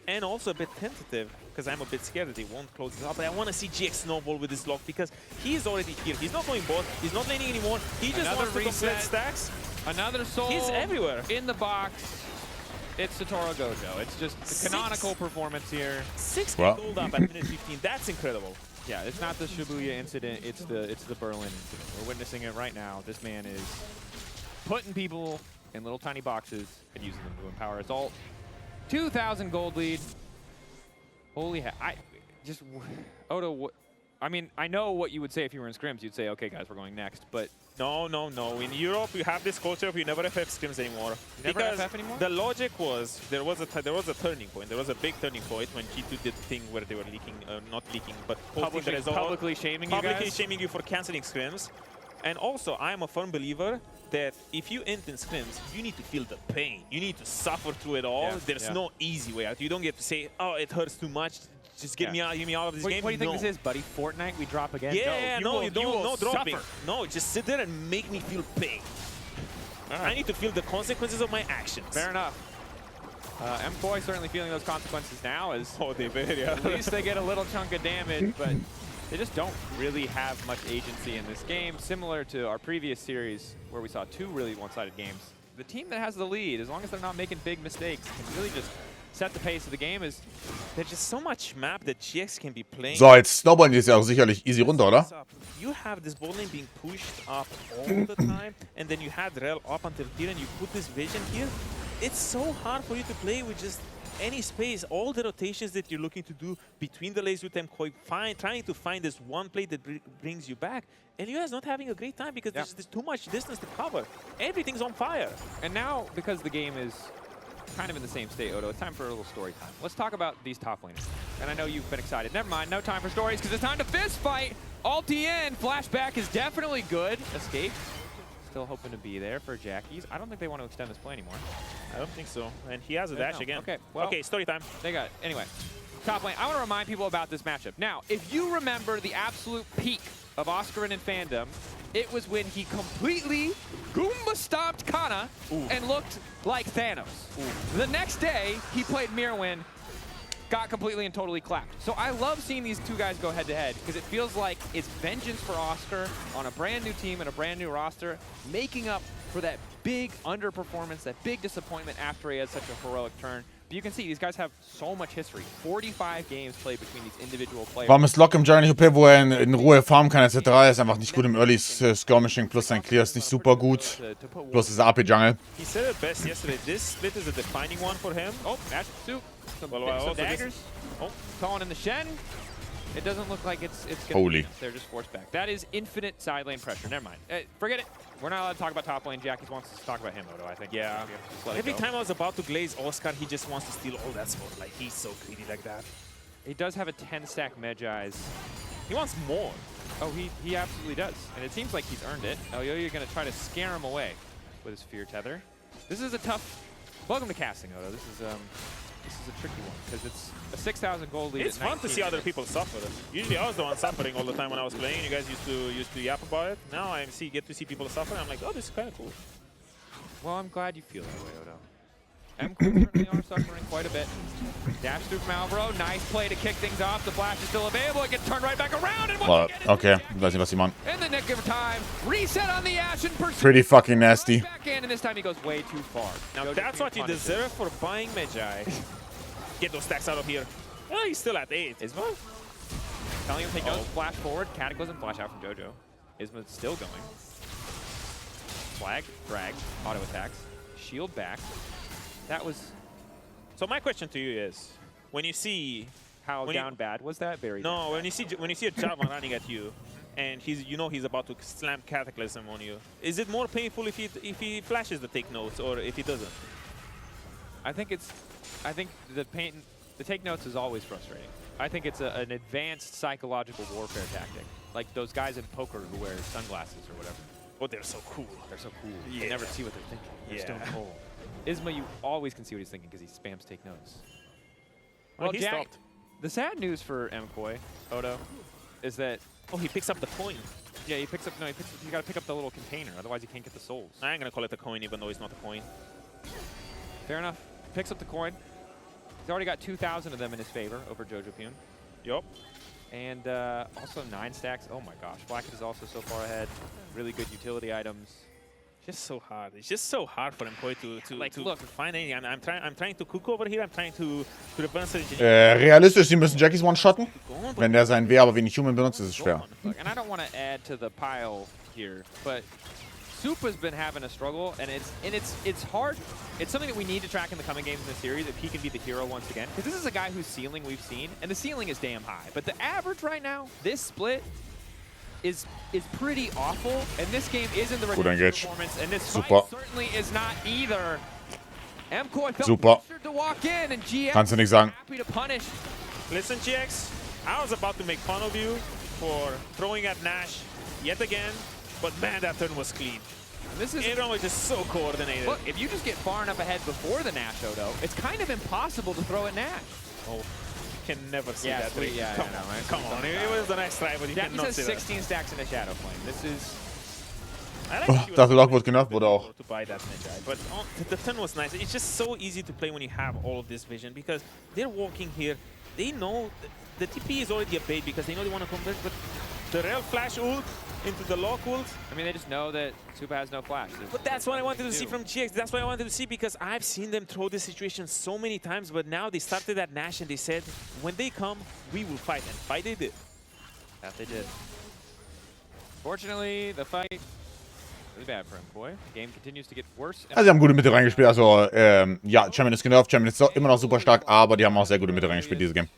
Speaker 1: and also a bit tentative, because I'm a bit scared that they won't close this up. But I want to see GX snowball with this log because he is already here. He's not going bot. He's not laning anymore. He just
Speaker 3: Another
Speaker 1: wants to complete
Speaker 3: reset.
Speaker 1: stacks.
Speaker 3: Another soul
Speaker 1: He's everywhere.
Speaker 3: in the box. It's Satoru Gojo. It's just the canonical performance here.
Speaker 1: 6
Speaker 2: Well.
Speaker 1: gold up at minute 15. That's incredible.
Speaker 3: Yeah, it's not the Shibuya incident. It's the Berlin incident. We're witnessing it right now. This man is putting people in little tiny boxes and using them to empower his ult. 2,000 gold lead. Holy heck! Odo. I mean, I know what you would say if you were in scrims. You'd say, "Okay, guys, we're going next." But
Speaker 1: No. In Europe, you have this culture of you never FF scrims anymore.
Speaker 3: Never
Speaker 1: because
Speaker 3: FF anymore?
Speaker 1: the logic was there was a turning point. There was a big turning point when G2 did the thing where they were leaking, not leaking, but posting the result,
Speaker 3: publicly shaming you
Speaker 1: publicly
Speaker 3: guys.
Speaker 1: shaming you for canceling scrims. And also, I am a firm believer that if you int in scrims, you need to feel the pain. You need to suffer through it all.
Speaker 3: Yeah,
Speaker 1: There's
Speaker 3: yeah.
Speaker 1: no easy way out. You don't get to say, "Oh, it hurts too much. Just get me out of this game."
Speaker 3: What do you think
Speaker 1: No.
Speaker 3: this is, buddy? Fortnite? We drop again?
Speaker 1: Yeah,
Speaker 3: no,
Speaker 1: you don't. No dropping.
Speaker 3: suffer.
Speaker 1: No, just sit there and make me feel pain. I need to feel the consequences of my actions.
Speaker 3: Fair enough. MKOI certainly feeling those consequences now as
Speaker 1: Oh, they bet, yeah.
Speaker 3: at least they get a little chunk of damage, but they just don't really have much agency in this game. Similar to our previous series where we saw 2 really one-sided games. The team that has the lead, as long as they're not making big mistakes, can really just set the pace of the game.
Speaker 1: There's just so much map that GX can be playing.
Speaker 2: So, jetzt snowballen die es ja auch sicherlich easy runter, oder?
Speaker 1: You have this ball lane being pushed up all the time, and then you had Rel up until here, and you put this vision here. It's so hard for you to play with just any space. All the rotations that you're looking to do between the lanes with MKOI, trying to find this one play that brings you back. And you guys not having a great time because there's too much distance to cover. Everything's on fire.
Speaker 3: And now, because the game is kind of in the same state, Odo, it's time for a little story time. Let's talk about these top laners. And I know you've been excited. Never mind, no time for stories because it's time to fist fight. Ulti in, flashback is definitely good. Escape, still hoping to be there for Jackies. I don't think they want to extend this play anymore.
Speaker 1: I don't think so. And he has a dash again.
Speaker 3: Okay, well,
Speaker 1: okay, story time.
Speaker 3: They got it. Anyway, top lane. I want to remind people about this matchup. Now, if you remember the absolute peak of Oscarin in fandom, it was when he completely Goomba stomped Kana and looked like Thanos. The next day, he played Mirwin, got completely and totally clapped. So I love seeing these two guys go head-to-head because it feels like it's vengeance for Oscar on a brand new team and a brand new roster, making up for that big underperformance, that big disappointment after he had such a heroic turn. But you can see these guys have so much history. 45 games played between these individual players.
Speaker 2: Warmes Lock im Giant OP, wo er in Ruhe farmen kann, etc. Er ist einfach nicht gut im Early Skirmishing, plus sein Clear ist nicht super gut. Plus dieser AP-Jungle.
Speaker 1: He said it best yesterday. This split is a defining one for him.
Speaker 3: Oh, that's soup. Some,
Speaker 1: also
Speaker 3: daggers. Oh, calling in the Shen. It doesn't look like it's gonna
Speaker 2: Holy.
Speaker 3: be. They're just forced back. That is infinite side lane pressure. Never mind. Forget it. We're not allowed to talk about top lane. Jackie wants us to talk about him, Odo, I think.
Speaker 1: Yeah.
Speaker 3: Just let it
Speaker 1: Every
Speaker 3: go.
Speaker 1: time I was about to glaze Oscar, he just wants to steal all that spot. Like, he's so greedy like that.
Speaker 3: He does have a 10-stack Medjai's.
Speaker 1: He wants more.
Speaker 3: Oh, he absolutely does. And it seems like he's earned it. Oh, you're going to try to scare him away with his Fear Tether. This is a tough... Welcome to casting, Odo. This is a tricky one because it's a 6,000 gold lead.
Speaker 1: It's fun to see other people suffer. Usually I was the one suffering all the time when I was playing. You guys used to yap about it. Now I get to see people suffer. I'm like, oh, this is kind of cool.
Speaker 3: Well, I'm glad you feel that way, Odo. MKOI certainly are suffering quite a bit. Dash through from Alvaro. Nice play to kick things off. The flash is still available. It gets turned right back around. And once again,
Speaker 2: Okay, weiß nicht, was sie machen.
Speaker 3: in the nick of time, reset on the Ashen pursuit.
Speaker 2: Pretty fucking nasty.
Speaker 3: Back in, and this time he goes way too far.
Speaker 1: Now
Speaker 3: Gojo
Speaker 1: that's
Speaker 3: being
Speaker 1: what you
Speaker 3: punished.
Speaker 1: deserve for buying Medjai. Get those stacks out of here. Oh, he's still at 8.
Speaker 3: Is what? Telling him to take notes, flash forward, Cataclysm, flash out from JoJo. Isma's still going. Flag, drag, auto attacks, shield back. That was...
Speaker 1: So my question to you is, when you see...
Speaker 3: How down bad was that? Very
Speaker 1: No, when you see a Java running at you, and he's about to slam Cataclysm on you, is it more painful if he flashes the take notes or if he doesn't?
Speaker 3: I think the take notes is always frustrating. I think it's an advanced psychological warfare tactic, like those guys in poker who wear sunglasses or whatever.
Speaker 1: Oh, they're so cool.
Speaker 3: They're so cool.
Speaker 1: Yeah.
Speaker 3: You never see what they're thinking. They're stone cold. Isma, you always can see what he's thinking because he spams take notes.
Speaker 1: Well, he stopped.
Speaker 3: The sad news for MKOI, Odo, is that
Speaker 1: he picks up the coin.
Speaker 3: Yeah, he picks up. No, he's got to pick up the little container. Otherwise, he can't get the souls.
Speaker 1: I ain't gonna call it a coin, even though it's not a coin.
Speaker 3: Fair enough. Picks up the coin. He's already got 2,000 of them in his favor over Jojo Pune.
Speaker 1: Yup.
Speaker 3: And also 9 stacks. Oh my gosh, Blackett is also so far ahead. Really good utility items.
Speaker 1: Just so hard. It's just so hard for MKOI to find anything. I'm trying to cook over here. I'm trying to reverse it.
Speaker 2: Realistisch, sie müssen Jackies one-shotten. Wenn der sein W aber wenig Human benutzt, ist es schwer.
Speaker 3: And I don't want to add to the pile here, but Supa's been having a struggle, and it's hard. It's something that we need to track in the coming games in the series if he can be the hero once again. Because this is a guy whose ceiling we've seen, and the ceiling is damn high. But the average right now, this split, is pretty awful, and this game isn't the performance, and this fight certainly is not either. MKOI felt pressured to walk in, and GX
Speaker 2: Kannst du nicht sagen.
Speaker 3: happy to punish.
Speaker 1: Listen, GX, I was about to make fun of you for throwing at Nash yet again, but man, that turn was clean. Everyone was just so coordinated.
Speaker 3: Look, if you just get far enough ahead before the Nash Odo, it's kind of impossible to throw at Nash.
Speaker 1: Oh. Can never see that.
Speaker 3: Yeah,
Speaker 1: come on. It was a nice try, but you cannot see that.
Speaker 3: 16 stacks in a Shadow Flame. This is...
Speaker 2: Dachte Lock wurde genervt, wurde auch.
Speaker 1: To buy that Ninja. But the turn was nice. It's just so easy to play when you have all of this vision because they're walking here. They know the TP is already a bait because they know they want to convert, but the real flash ult into the lock ult.
Speaker 3: I mean, they just know that Supa has no flash.
Speaker 1: But that's what I wanted to see from GX. That's what I wanted to see because I've seen them throw this situation so many times, but now they started at Nash and they said, when they come, we will fight. And fight they did.
Speaker 3: That they did. Fortunately, the fight really bad for MKOI. The game continues to get worse.
Speaker 2: Also, sie haben gute Mitte reingespielt. Also, ja, Champion ist genervt. Champion ist immer noch super stark, aber die haben auch sehr gute Mitte reingespielt, dieses Game.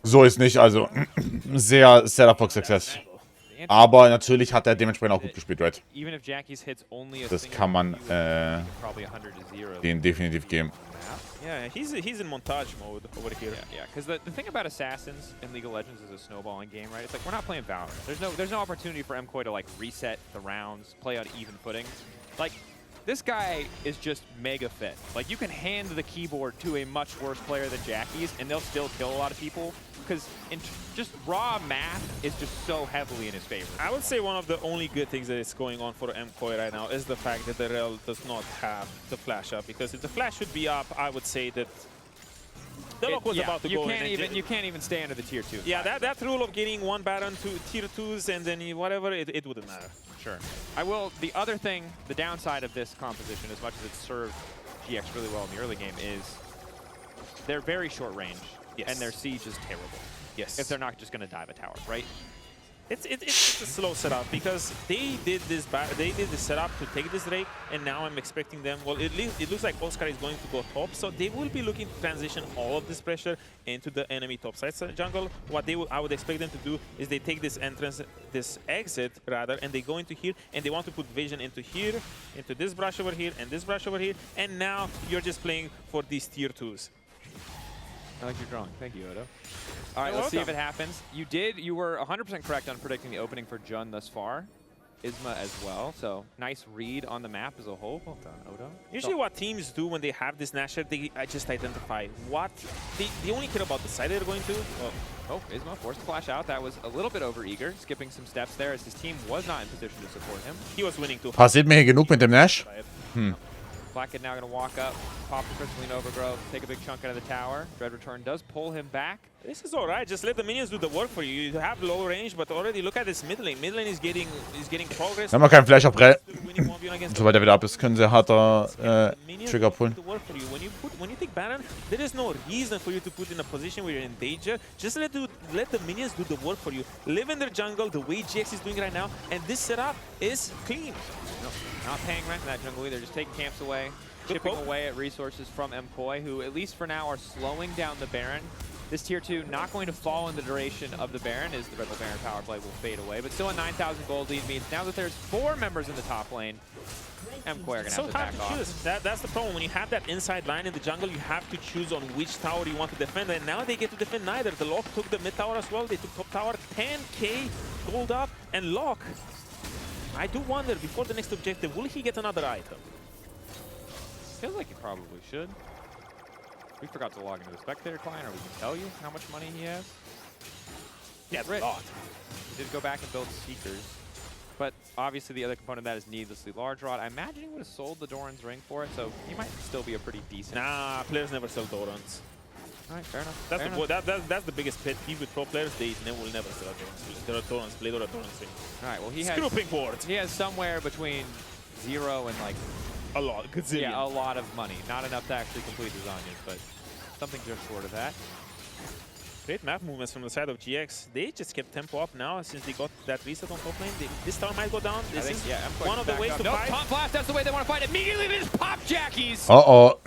Speaker 2: So ist nicht, also sehr Setup for Success. Aber natürlich hat er dementsprechend auch gut gespielt, right? Das kann man denen definitiv geben.
Speaker 1: Yeah, he's in montage mode over here.
Speaker 3: Yeah, because the thing about Assassins in League of Legends is a snowballing game, right? It's like we're not playing Valorant. There's no opportunity for MKOI to like reset the rounds, play on even footing. Like this guy is just mega fit. Like you can hand the keyboard to a much worse player than Jackie's, and they'll still kill a lot of people. Because just raw math is just so heavily in his favor.
Speaker 1: I would say one of the only good things that is going on for MKOI right now is the fact that the Rel does not have the flash up. Because if the flash should be up, I would say that the lock was about to go in.
Speaker 3: You can't even stay under the tier 2.
Speaker 1: Yeah, that rule of getting one Baron to tier 2s and then whatever, it wouldn't matter.
Speaker 3: Sure. The other thing, the downside of this composition, as much as it served GX really well in the early game, is they're very short range.
Speaker 1: Yes.
Speaker 3: And their siege is terrible.
Speaker 1: Yes.
Speaker 3: If they're not just going to dive a tower, right?
Speaker 1: It's a slow setup because they did the setup to take this Drake, and now I'm expecting them. Well, it looks like Oscar is going to go top, so they will be looking to transition all of this pressure into the enemy top side jungle. What I would expect them to do is they take this entrance, this exit rather, and they go into here, and they want to put vision into here, into this brush over here, and this brush over here, and now you're just playing for these tier 2s.
Speaker 3: I like your drawing. Thank you, Odo. All right, let's see if it happens. You were 100% correct on predicting the opening for Jun thus far. Isma as well, so nice read on the map as a whole. Well done, Odo.
Speaker 1: Usually what teams do when they have this Nasher, they just identify what they only care about the side they're going to.
Speaker 3: Oh, Isma forced to flash out. That was a little bit over-eager, skipping some steps there as his team was not in position to support him.
Speaker 1: He was winning too.
Speaker 2: Passiert mir hier genug mit dem Nash?
Speaker 3: Blackett now going to walk up, pop the Crystalline Overgrowth, take a big chunk out of the tower. Dread Return does pull him back.
Speaker 1: This is all right. Just let the minions do the work for you. You have low range, but already look at this mid lane. Mid lane is getting progress.
Speaker 2: Wir haben noch keinen Flash auf Rel. Sobald er wieder ab ist, können sie harter Trigger pullen.
Speaker 1: When you take Baron, there is no reason for you to put in a position where you're in danger. Just let the minions do the work for you. Live in their jungle the way GX is doing right now, and this setup is clean.
Speaker 3: No, not paying rent in that jungle either, just taking camps away, chipping away at resources from MKOI, who at least for now are slowing down the Baron. This tier 2 not going to fall in the duration of the Baron, as the Red Bull Baron power play will fade away, but still a 9,000 gold lead means now that there's 4 members in the top lane, MKOI are going to have to back off.
Speaker 1: Choose. That's the problem. When you have that inside line in the jungle, you have to choose on which tower you want to defend, and now they get to defend neither. The LEC took the mid tower as well, they took top tower, 10k gold up, and LEC, I do wonder, before the next objective, will he get another item?
Speaker 3: Feels like he probably should. We forgot to log into the spectator client, or we can tell you how much money he has.
Speaker 1: Yeah, a lot.
Speaker 3: He did go back and build Seekers, but obviously the other component of that is needlessly large rod. I imagine he would have sold the Doran's ring for it, so he might still be a pretty decent.
Speaker 1: Nah, players never sell Dorans.
Speaker 3: All right, fair enough.
Speaker 1: That's the biggest pet peeve with pro players. They will never sell a Dorans blade or a Doran's ring.
Speaker 3: All right, well
Speaker 1: he has
Speaker 3: somewhere between 0 and like
Speaker 1: a lot, gazillion.
Speaker 3: Yeah, a lot of money. Not enough to actually complete the Zanyas, but something just short of that.
Speaker 1: Great map movements from the side of GX. They just kept tempo up now since they got that reset on top lane. This tower might go down. This is one of the ways to fight.
Speaker 3: Taunt blast, that's the way they want to fight. Immediately they just pop Jackies.
Speaker 2: Uh-oh.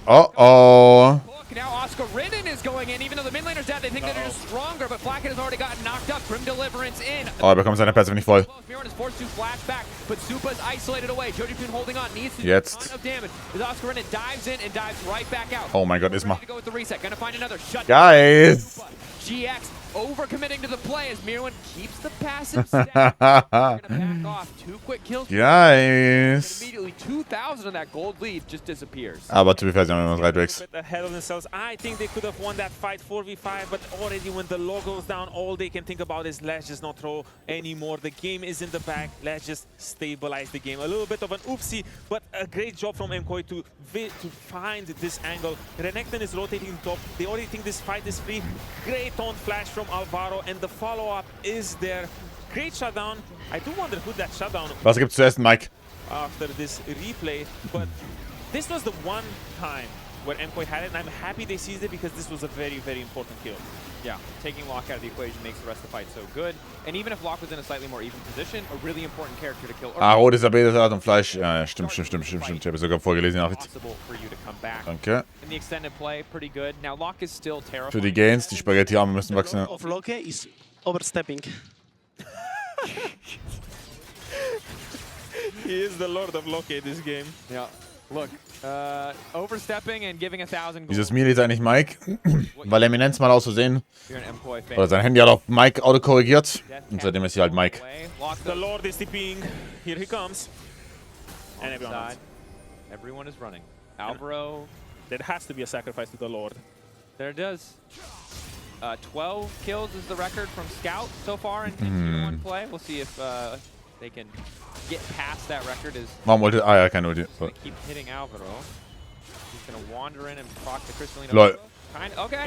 Speaker 2: Uh-oh.
Speaker 3: Now Oscar Ridden is going in, even though the mid laner's dead, they think they're just stronger, but Flacken has already gotten knocked up. Grim Deliverance in.
Speaker 2: Oh, er bekommt seine Pässe nicht voll.
Speaker 3: Miron is forced to flash back, but Supa's isolated away. Jojipun holding on, needs to do
Speaker 2: Jetzt.
Speaker 3: a ton of damage. As Oscar Ridden dives in and dives right back out.
Speaker 2: Oh mein Gott, Isma.
Speaker 3: To go with the reset, gonna find another shut.
Speaker 2: Guys!
Speaker 3: GX overcommitting to the play as Mirwin keeps the passive stack. They're gonna back off. 2 quick kills.
Speaker 2: Guys!
Speaker 3: Immediately 2,000 of that gold lead just disappears.
Speaker 2: Aber to be fair, sie haben immer 3 Drakes.
Speaker 1: Ahead of themselves. I think they could have won that fight 4v5, but already when the low goes down, all they can think about is let's just not throw anymore. The game is in the back. Let's just stabilize the game. A little bit of an oopsie, but a great job from MKOI to find this angle. Renekton is rotating top. They already think this fight is free. Great taunt flash from Alvaro, and the follow-up is there. Great shutdown. I do wonder who that shutdown
Speaker 2: Was gibt's zu essen, Mike?
Speaker 1: after this replay, but this was the one time where MKOI had it, and I'm happy they seized it because this was a very, very important kill.
Speaker 3: Yeah, taking Locke out of the equation makes the rest of the fight so good. And even if Locke was in a slightly more even position, a really important character to kill.
Speaker 2: Rot ist Salat und Fleisch. Ja, stimmt. Ich habe sogar vorgelesen, die Nachricht. Danke.
Speaker 3: In the extended play, pretty good. Now Locke is still terrifying.
Speaker 2: Für die Gains, die Spaghetti-Arme müssen wachsen.
Speaker 4: Of Loki is overstepping.
Speaker 1: He is the Lord of Loki in this game.
Speaker 3: Yeah, look, overstepping and giving 1,000
Speaker 2: Dieses Melee ist eigentlich Mike, weil Eminenz mal aus Versehen,
Speaker 3: You're an MKOI fan.
Speaker 2: oder sein Handy hat auf Mike Auto korrigiert und seitdem ist sie halt Mike.
Speaker 1: The Lord is TPing. Here he comes. And everyone runs.
Speaker 3: Everyone is running. Alvaro.
Speaker 1: There has to be a sacrifice to the Lord.
Speaker 3: There it does. 12 kills is the record from Scout so far in Tier 1 play. We'll see if they can get past that record.
Speaker 2: Warum wollte... Ah ja, keine Ulti.
Speaker 3: So. Keep hitting Alvaro. He's going to wander in and proc the Crystalline.
Speaker 2: Lol.
Speaker 3: Okay.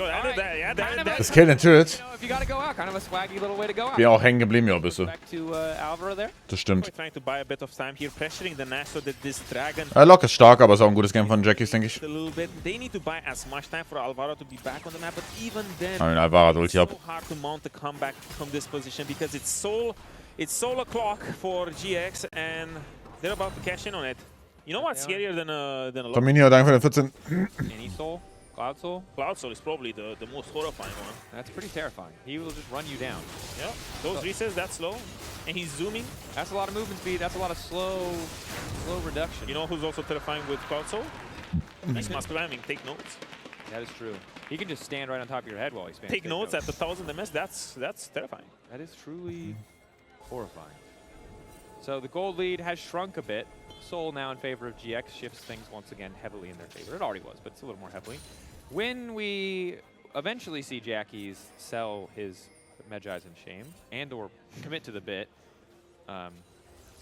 Speaker 2: Das Kill natürlich.
Speaker 3: If you gotta go out, kind of a swaggy little way to go out.
Speaker 2: Bin auch hängen geblieben, ja, ein bisschen.
Speaker 3: Back to Alvaro there.
Speaker 2: Das stimmt.
Speaker 1: Trying to buy a bit of time here, pressuring the Nash so that this Dragon.
Speaker 2: Locke ist stark, aber ist auch ein gutes Game von Jackies, denke ich.
Speaker 1: A little bit. They need to buy as much time for Alvaro to be back on the map, but even then,
Speaker 2: Alvaro hat Ulti ab.
Speaker 1: it's so hard to mount the comeback from this position because it's soul o'clock for GX and they're about to cash in on it. You know what's scarier than a
Speaker 2: Dominio, danke für den 14.
Speaker 3: Any soul? Cloud Soul?
Speaker 1: Cloud Soul is probably the most horrifying one.
Speaker 3: That's pretty terrifying. He will just run you down.
Speaker 1: Yeah, those resets that slow, and he's zooming.
Speaker 3: That's a lot of movement speed. That's a lot of slow reduction.
Speaker 1: You know who's also terrifying with Cloud Soul? He's spamming. Take notes.
Speaker 3: That is true. He can just stand right on top of your head while he's spamming.
Speaker 1: Take notes at the 1000 MS. That's terrifying.
Speaker 3: That is truly horrifying. So the gold lead has shrunk a bit. Soul now in favor of GX shifts things once again heavily in their favor. It already was, but it's a little more heavily. When we eventually see Jackies sell his Medjai's and Shame and or commit to the bit, he's going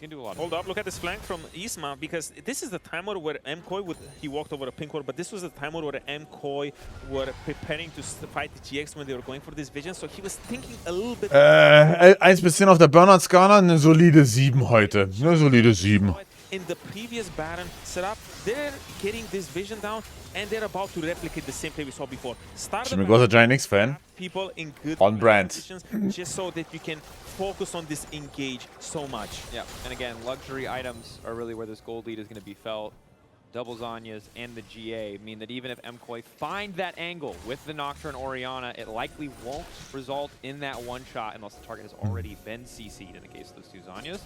Speaker 3: to do a lot of...
Speaker 1: Hold up, look at this flank from Isma, because this is the time where MKOI he walked over a pink ward, but this was the time where MKOI were preparing to fight the GX when they were going for this vision, so he was thinking a little bit...
Speaker 2: 1 bis 10 auf der Burnout-Skala, eine solide 7 heute. Eine solide 7.
Speaker 1: in the previous Baron setup, they're getting this vision down and they're about to replicate the same play we saw before. Start
Speaker 2: Ich bin ein großer Giant X-Fan.
Speaker 1: people in good
Speaker 2: On brand.
Speaker 1: positions just so that you can focus on this engage so much.
Speaker 3: Yeah, and again, luxury items are really where this gold lead is going to be felt. Double Zanyas and the GA mean that even if MKOI find that angle with the Nocturne Orianna, it likely won't result in that one shot unless the target has already been CC'd in the case of those two Zanyas.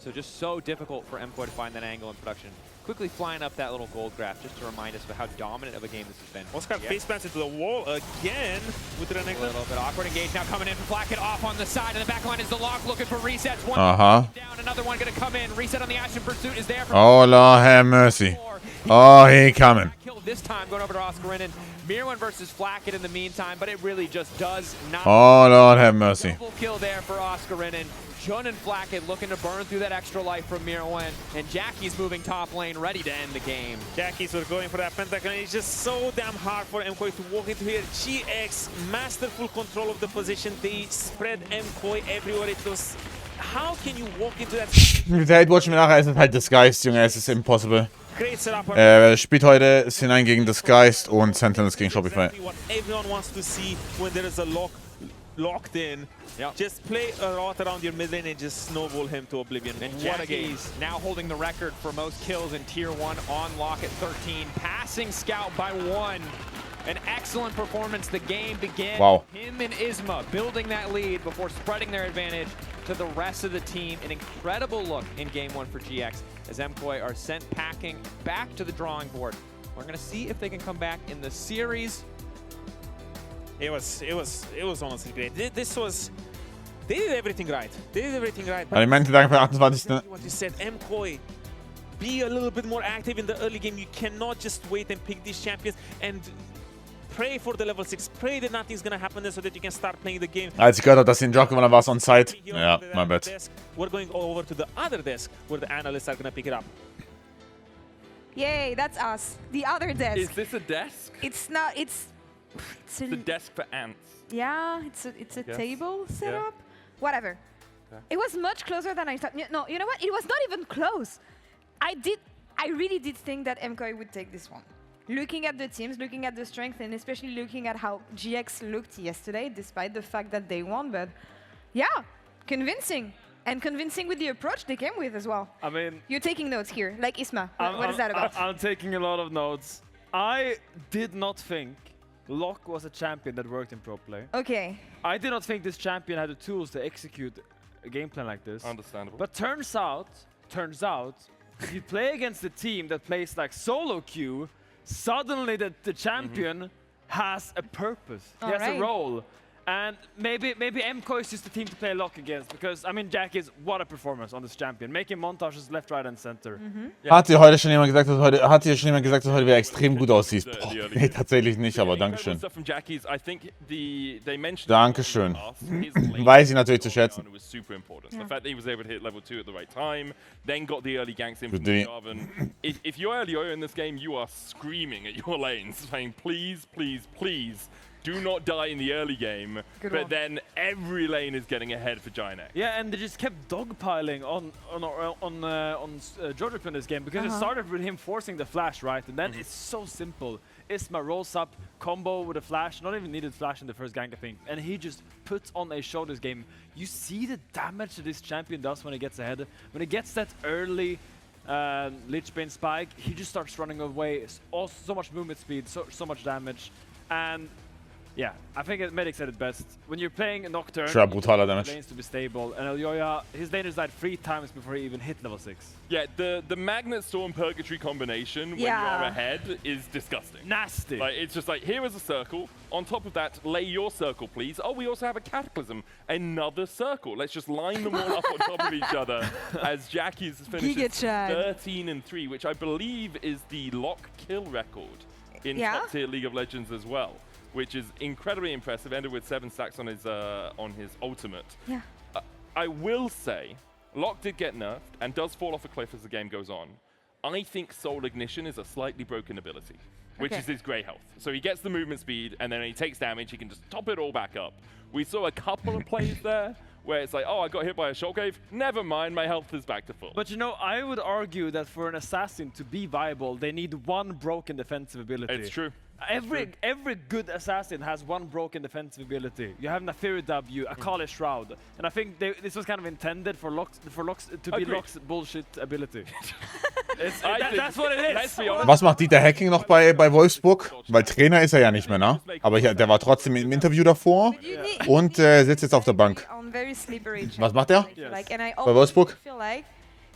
Speaker 3: So just so difficult for MKOI to find that angle in production. Quickly flying up that little gold graph just to remind us of how dominant of a game this has been.
Speaker 1: Oscar face plants into the wall again with the
Speaker 3: A little bit awkward engage now coming in from Flacket off on the side, and the back line is the lock looking for resets. One down, another one going to come in. Reset on the Ashen Pursuit is there.
Speaker 2: Oh, Lord have mercy. Oh, he coming.
Speaker 3: Kill this time going over to Oscarinen. Mirwan versus Flacket in the meantime, but it really just does not.
Speaker 2: Oh, Lord have mercy.
Speaker 3: Double kill there for Oscarinen. Jun and Flacket looking to burn through that extra life from Mirwan, and Jackie's moving top lane, ready to end the game.
Speaker 1: Jackie's were going for that pentagon. It's just so damn hard for MKOI to walk into here. GX, masterful control of the position. They spread MKOI everywhere. It was... How can you walk into that...
Speaker 2: Mit der Hate-Watch mir nachher, es ist halt Disguised, Junge, es ist impossible.
Speaker 1: Great setup.
Speaker 2: Spielt heute C9 gegen Disguised und Sentinels gegen Shopify.
Speaker 1: Exactly what everyone wants to see when there is a locked in.
Speaker 3: Yep.
Speaker 1: Just play a lot around your mid lane and just snowball him to oblivion.
Speaker 3: And
Speaker 1: What a game.
Speaker 3: Jackie's now holding the record for most kills in Tier 1 on lock at 13. Passing Scout by 1. An excellent performance. The game began.
Speaker 2: Wow.
Speaker 3: Him and Isma building that lead before spreading their advantage to the rest of the team. An incredible look in Game 1 for GX as MKOI are sent packing back to the drawing board. We're going to see if they can come back in the series.
Speaker 1: It was honestly great. This was... They did everything right. They did everything right.
Speaker 2: Aber ich meinte, danke für 28.
Speaker 1: Exactly what you said, MKOI, be a little bit more active in the early game. You cannot just wait and pick these champions and pray for the level 6. Pray that nothing's gonna happen there so that you can start playing the game.
Speaker 2: Als ich gehört habe, dass sie den Job gewonnen haben, war es on site. Ja, my bad.
Speaker 1: We're going over to the other desk where the analysts are gonna pick it up.
Speaker 5: Yay, that's us. The other desk.
Speaker 6: Is this a desk?
Speaker 5: It's not. It's a,
Speaker 6: The desk for ants.
Speaker 5: yeah. It's a
Speaker 6: Yes.
Speaker 5: table setup. Whatever.
Speaker 6: Okay.
Speaker 5: It was much closer than I thought. No, you know what? It was not even close. I really did think that MKOI would take this one. Looking at the teams, looking at the strength, and especially looking at how GX looked yesterday, despite the fact that they won. But yeah, convincing. And convincing with the approach they came with as well.
Speaker 7: I mean,
Speaker 5: You're taking notes here, like Isma. What is that about?
Speaker 7: I'm taking a lot of notes. I did not think LEC was a champion that worked in pro play.
Speaker 5: Okay.
Speaker 7: I did not think this champion had the tools to execute a game plan like this.
Speaker 6: Understandable.
Speaker 7: But turns out, if you play against a team that plays like solo queue, suddenly the champion has a purpose. He has a
Speaker 5: Alright.
Speaker 7: role. And maybe MKOI is just the team to play LEC against, because I mean Jack is what a performance on this champion, making montages left, right and center.
Speaker 2: Hat dir heute schon jemand gesagt, dass heute wieder extrem gut aussieht? Boah, nee, tatsächlich nicht, aber Dankeschön.
Speaker 6: Stuff from Jackie's. I think they mentioned
Speaker 2: Dankeschön.
Speaker 6: his lane
Speaker 2: Weiß ich natürlich zu schätzen.
Speaker 6: was super important. The fact that he was able to hit level 2 at the right time, then got the early ganks in from
Speaker 2: the-
Speaker 6: Jarvan. If you're early in this game, you are screaming at your lanes, saying, please, please, please, do not die in the early game.
Speaker 5: Good
Speaker 6: But
Speaker 5: one.
Speaker 6: then every lane is getting ahead for Giant X.
Speaker 7: Yeah, and they just kept dogpiling on Jodrip in this game, because it started with him forcing the flash, right? And then it's so simple. Isma rolls up, combo with a flash, not even needed flash in the first gank, I think, and he just puts on a show this game. You see the damage that this champion does when he gets ahead. When he gets that early Lich Bane spike, he just starts running away. It's also so much movement speed, so much damage, and yeah, I think Medic said it best. When you're playing a Nocturne,
Speaker 2: Schwer brutaler
Speaker 7: the
Speaker 2: Damage.
Speaker 7: lanes to be stable, and Elyoya, his lane has died 3 times before he even hit level 6.
Speaker 6: Yeah, the Magnet Storm Purgatory combination when
Speaker 5: Yeah.
Speaker 6: you're ahead is disgusting.
Speaker 7: Nasty.
Speaker 6: Like, it's just like, here is a circle. On top of that, lay your circle, please. Oh, we also have a Cataclysm. Another circle. Let's just line them all up on top of each other as Jackie's finishes
Speaker 5: Giga-Chad.
Speaker 6: 13-3, which I believe is the lock kill record in
Speaker 5: Yeah?
Speaker 6: top tier League of Legends as well, which is incredibly impressive. Ended with 7 stacks on his ultimate.
Speaker 5: Yeah.
Speaker 6: I will say, Locke did get nerfed and does fall off a cliff as the game goes on. I think Soul Ignition is a slightly broken ability, which
Speaker 5: Okay.
Speaker 6: is his grey health. So he gets the movement speed, and then when he takes damage, he can just top it all back up. We saw a couple of plays there where it's like, oh, I got hit by a shockwave. Never mind, my health is back to full.
Speaker 7: But you know, I would argue that for an assassin to be viable, they need one broken defensive ability.
Speaker 6: It's true.
Speaker 7: Every good assassin has one broken defensive ability. You have Nafiri W, a Kali Shroud, and I think this was kind of intended for Locks to be Locks' bullshit ability. That's what it is.
Speaker 2: Was macht Dieter Hacking noch bei Wolfsburg? Weil Trainer ist er ja nicht mehr, ne? Aber der war trotzdem im Interview davor und sitzt jetzt auf der Bank. Was macht er? Bei Wolfsburg?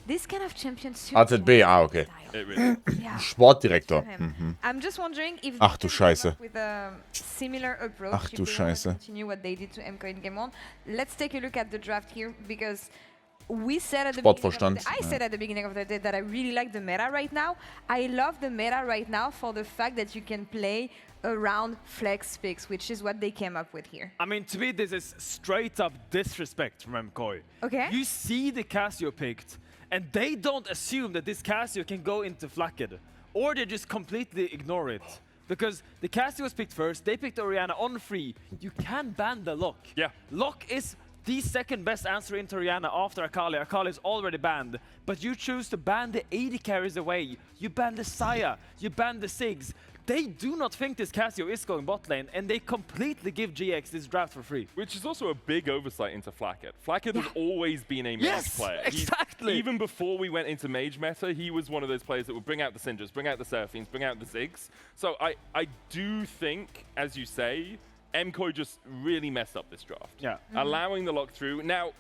Speaker 5: This kind of champion
Speaker 2: AZB, okay. Sportdirektor.
Speaker 5: I'm just wondering if
Speaker 2: Ach du Scheiße.
Speaker 5: with a similar approach.
Speaker 2: Ach du
Speaker 5: if they wanna
Speaker 2: Scheiße.
Speaker 5: Continue what they did to MKOI in game 1. Let's take a look at the draft here because we said at the
Speaker 2: Sportvorstand.
Speaker 5: I said at the beginning of the day that I really like the meta right now. I love the meta right now for the fact that you can play around flex picks, which is what they came up with here.
Speaker 7: I mean, to me, this is straight up disrespect from MKOI.
Speaker 5: Okay.
Speaker 7: You see the Casio picked, and they don't assume that this Casio can go into Flakked, or they just completely ignore it. Because the Casio was picked first, they picked Orianna on free. You can ban the Lock.
Speaker 6: Yeah.
Speaker 7: Lock is the second best answer into Orianna after Akali. Akali is already banned, but you choose to ban the AD carries away. You ban the Saya, you ban the Sigs. They do not think this Casio is going bot lane, and they completely give GX this draft for free.
Speaker 6: Which is also a big oversight into Flakked. Flakked has always been a mage player.
Speaker 7: Exactly.
Speaker 6: Even before we went into mage meta, he was one of those players that would bring out the Synders, bring out the Seraphines, bring out the Ziggs. So I do think, as you say, MKOI just really messed up this draft.
Speaker 7: Yeah.
Speaker 6: Allowing the lock through. Now,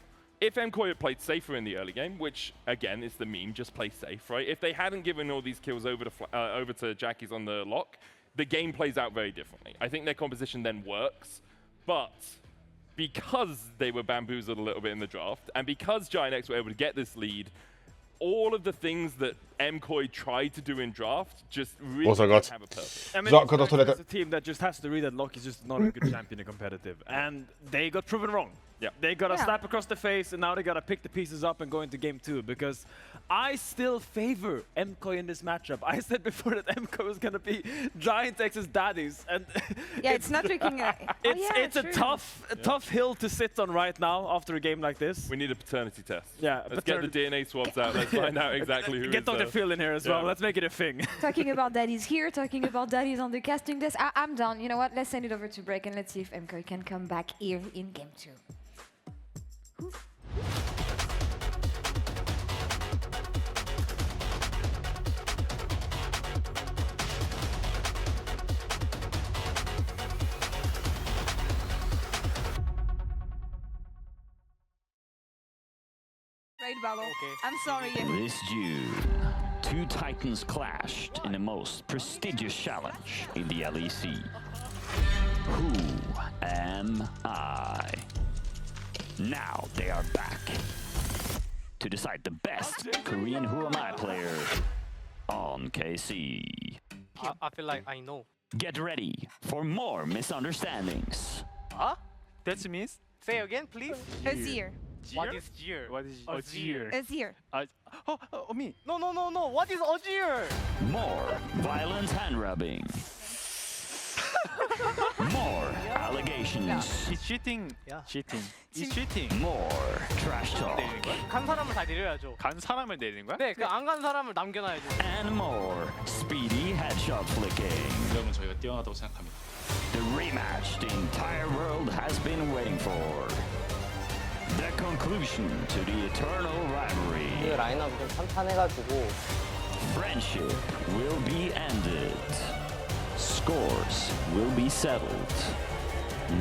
Speaker 6: if MKOI had played safer in the early game, which, again, is the meme, just play safe, right? If they hadn't given all these kills over to Jackie's on the lock, the game plays out very differently. I think their composition then works, but because they were bamboozled a little bit in the draft, and because Giant X were able to get this lead, all of the things that MKOI tried to do in draft just really don't have a purpose.
Speaker 7: I mean,
Speaker 2: So, kommt auf Toilette.
Speaker 7: it's a team that just has to read that Lock is just not a good champion in competitive, and they got proven wrong.
Speaker 6: Yeah.
Speaker 7: They got a
Speaker 5: Yeah.
Speaker 7: slap across the face, and now they got to pick the pieces up and go into game 2, because I still favor MKOI in this matchup. I said before that MKOI was going to be Giant X's daddies, and
Speaker 5: Yeah, it's not looking.
Speaker 7: it's a tough hill to sit on right now after a game like this.
Speaker 6: We need a paternity test.
Speaker 7: Yeah,
Speaker 6: Let's get the DNA swabs out. Let's find out exactly who
Speaker 7: Get
Speaker 6: is
Speaker 7: Dr. Phil in here as well.
Speaker 6: Yeah.
Speaker 7: Let's make it a thing.
Speaker 5: Talking about daddies here, talking about daddies on the casting desk. I'm done. You know what? Let's send it over to break and let's see if MKOI can come back here in game 2. Great battle. I'm sorry.
Speaker 8: This June, two titans clashed in the most prestigious challenge in the LEC. Who am I? Now they are back to decide the best Korean Who Am I player on KC.
Speaker 9: I feel like I know.
Speaker 8: Get ready for more misunderstandings.
Speaker 9: Huh? That means? Say again, please.
Speaker 5: Azir.
Speaker 9: What is Jeer?
Speaker 7: What is Azir?
Speaker 5: Azir.
Speaker 7: Me.
Speaker 9: No. What is Azir?
Speaker 8: More violent hand rubbing. More allegations.
Speaker 9: It's cheating. Yeah.
Speaker 10: cheating. It's cheating.
Speaker 8: More trash talk.
Speaker 9: 간 사람을 다 내려야죠.
Speaker 10: 간 사람을 내리는 거야?
Speaker 9: 네, 그 안 간 사람을 남겨놔야죠.
Speaker 8: And more speedy headshot flicking.
Speaker 10: 이러면 저희가 뛰어나다고 생각합니다.
Speaker 8: The rematch the entire world has been waiting for. The conclusion to the eternal rivalry.
Speaker 9: 라인업 좀 탄탄해가지고.
Speaker 8: Friendship will be ended. Scores will be settled.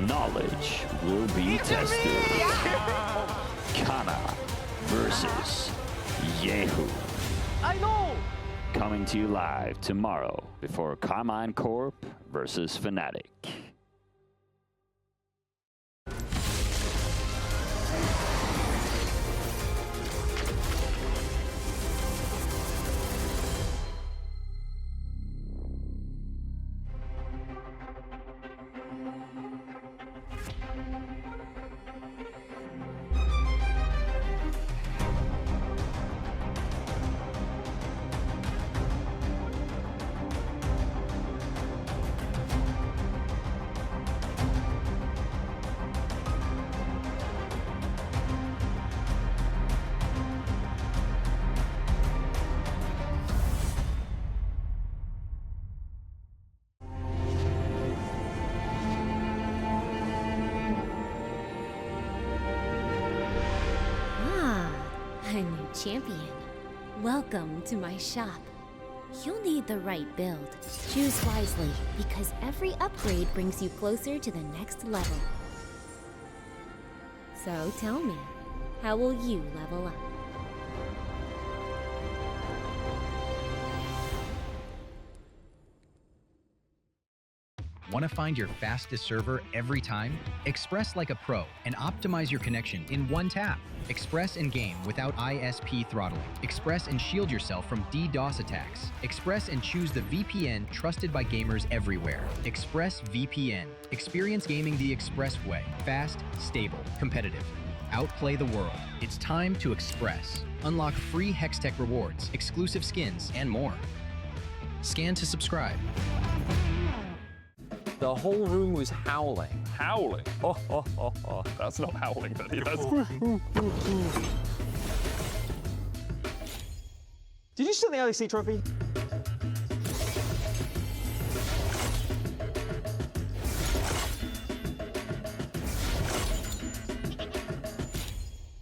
Speaker 8: Knowledge will be tested. Kana versus Yehu.
Speaker 9: I know.
Speaker 8: Coming to you live tomorrow before Carmine Corp versus Fnatic.
Speaker 11: A new champion. Welcome to my shop. You'll need the right build. Choose wisely, because every upgrade brings you closer to the next level. So tell me, how will you level up?
Speaker 12: Want to find your fastest server every time? Express like a pro and optimize your connection in one tap. Express and game without ISP throttling. Express and shield yourself from DDoS attacks. Express and choose the VPN trusted by gamers everywhere. Express VPN. Experience gaming the Express way. Fast, stable, competitive. Outplay the world. It's time to Express. Unlock free Hextech rewards, exclusive skins, and more. Scan to subscribe.
Speaker 13: The whole room was howling.
Speaker 6: Howling?
Speaker 13: Oh.
Speaker 6: That's not howling, buddy. That's...
Speaker 9: Did you steal the LEC trophy?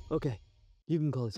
Speaker 9: Okay, you can call it.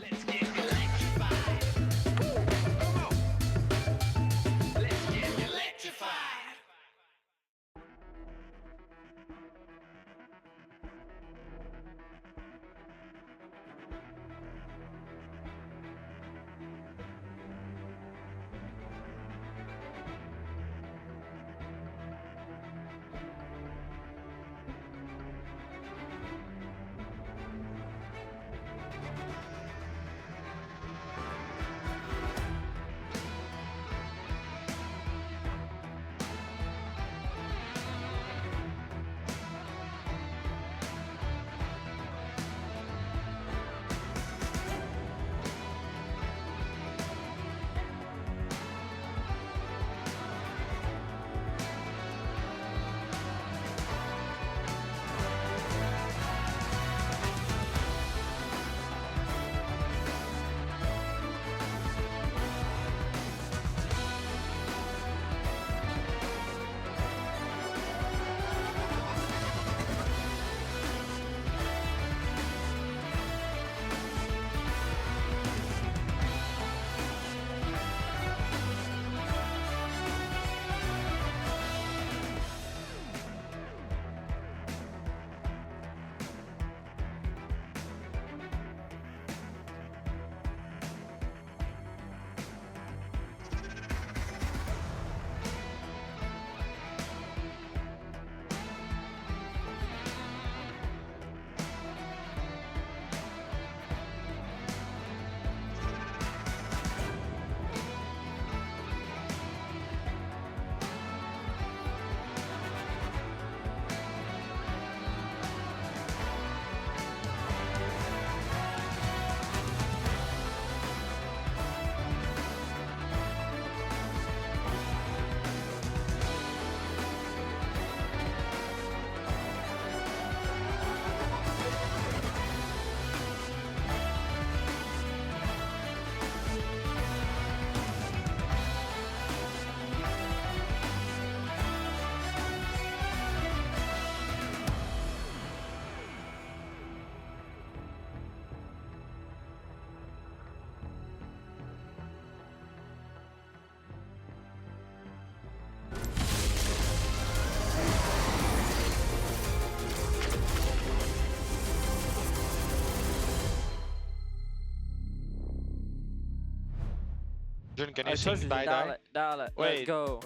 Speaker 10: Can you sing die?
Speaker 9: Let's go.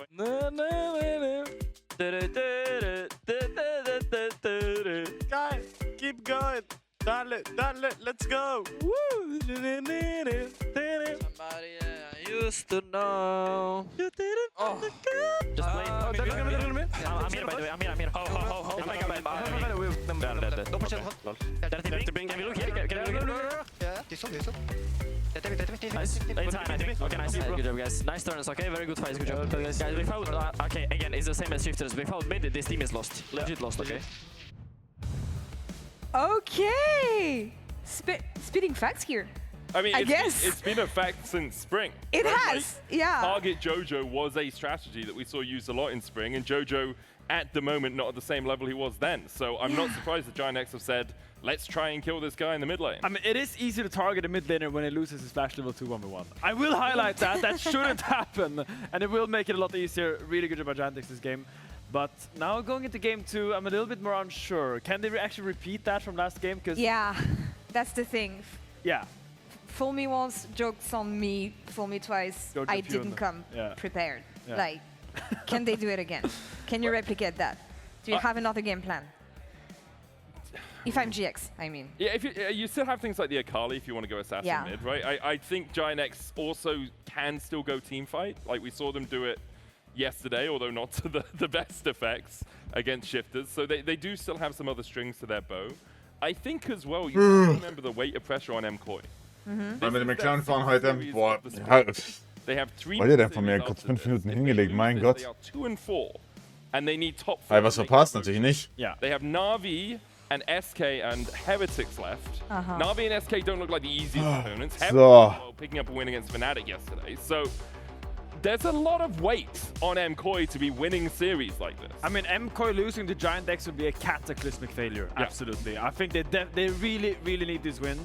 Speaker 9: Guys, keep going. Dale, let's go. Woo. Somebody I used to know. You didn't. Oh. Just play. I'm here, by the way. I'm here. Oh. Don't push it. Can we look here? Yeah. Nice. Okay, nice. Good job, guys. Nice turns, okay? Very good fights. Good job. Guys, we found... okay, again, it's the same as Shifters. We found mid. This team is lost. Legit lost, okay?
Speaker 5: Okay! Spitting facts here.
Speaker 6: I mean,
Speaker 5: guess.
Speaker 6: it's been a fact since spring.
Speaker 5: It
Speaker 6: right?
Speaker 5: has, yeah.
Speaker 6: Target Jojo was a strategy that we saw used a lot in spring, and Jojo, at the moment, not at the same level he was then. So I'm not surprised that Giant X have said, let's try and kill this guy in the mid lane.
Speaker 7: I mean, it is easy to target a mid laner when he loses his flash level 2 1v1. I will highlight that. That shouldn't happen, and it will make it a lot easier. Really good job by Giant X this game. But now going into game 2, I'm a little bit more unsure. Can they actually repeat that from last game?
Speaker 5: Yeah, that's the thing.
Speaker 7: Yeah.
Speaker 5: Fool me once, jokes on me. Fool me twice.
Speaker 7: Jojo
Speaker 5: I
Speaker 7: Pune.
Speaker 5: didn't come
Speaker 7: Yeah.
Speaker 5: prepared.
Speaker 7: Yeah.
Speaker 5: Like, can they do it again? Can you replicate that? Do you have another game plan? If I'm GX, I mean.
Speaker 6: Yeah, if you still have things like the Akali if you want to go assassin mid, right? I think Giant X also can still go team fight. Like we saw them do it yesterday, although not to the best effects against shifters. So they do still have some other strings to their bow. I think as well, you have to remember the weight of pressure on MKOI.
Speaker 2: Weil mit dem McLaren fahren heute, boah,
Speaker 6: They have 3
Speaker 2: wollt ihr denn von mir kurz 5 Minuten hingelegt, mein Gott.
Speaker 6: They are 2 and 4, and they need top 4.
Speaker 2: Weil was verpasst, natürlich nicht.
Speaker 6: Yeah. They have Na'Vi and SK and Heretics left. Na'Vi and SK don't look like the easiest opponents. Heretics well, picking up a win against Fnatic yesterday. So there's a lot of weight on MKOI to be winning series like this.
Speaker 7: I mean, MKOI losing to Giant X would be a cataclysmic failure. Yeah. Absolutely. I think they really, really need this win.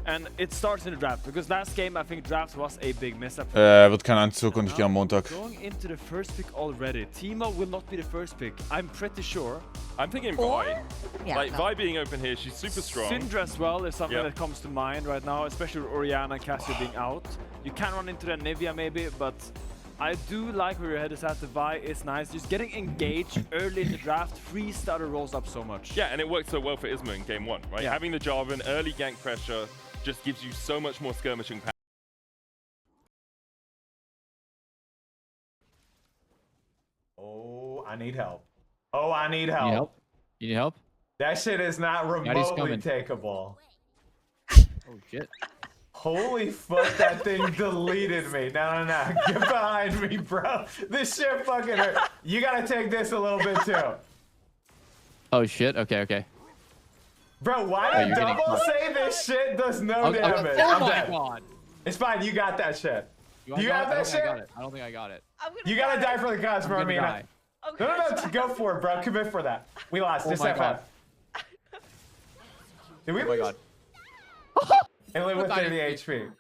Speaker 7: And it starts in the draft, because last game I think draft was a big mess-up.
Speaker 2: Wird kein Anzug und ich gehe am Montag.
Speaker 7: Going into the first pick already. Timo will not be the first pick. I'm pretty sure.
Speaker 6: I'm thinking Vi. Vi being open here, she's super strong.
Speaker 7: Syndra as well is something that comes to mind right now, especially with Orianna and Cassio being out. You can run into the Nivea maybe, but I do like where your head is at. The Vi is nice. Just getting engaged early in the draft frees the other roles up so much.
Speaker 6: Yeah, and it worked so well for Isma in game 1, right?
Speaker 7: Yeah.
Speaker 6: Having the Jarvan, early gank pressure, just gives you so much more skirmishing power.
Speaker 14: Oh, I need help. Oh, I need help.
Speaker 15: You need help? You need help?
Speaker 14: That shit is not remotely takeable.
Speaker 15: Oh, shit.
Speaker 14: Holy fuck, that thing deleted me. No. Get behind me, bro. This shit fucking hurt. You gotta take this a little bit too.
Speaker 15: Oh, shit. Okay.
Speaker 14: Bro, why did double say this shit does no damage?
Speaker 15: Oh my god.
Speaker 14: It's fine, you got that shit.
Speaker 15: You have that shit? I don't think I got it.
Speaker 14: You gotta die for the cause, bro.
Speaker 15: Okay.
Speaker 14: No, go for it, bro. Commit for that. We lost. Just have fun. Did we lose?
Speaker 15: God.
Speaker 14: And live with 30 HP.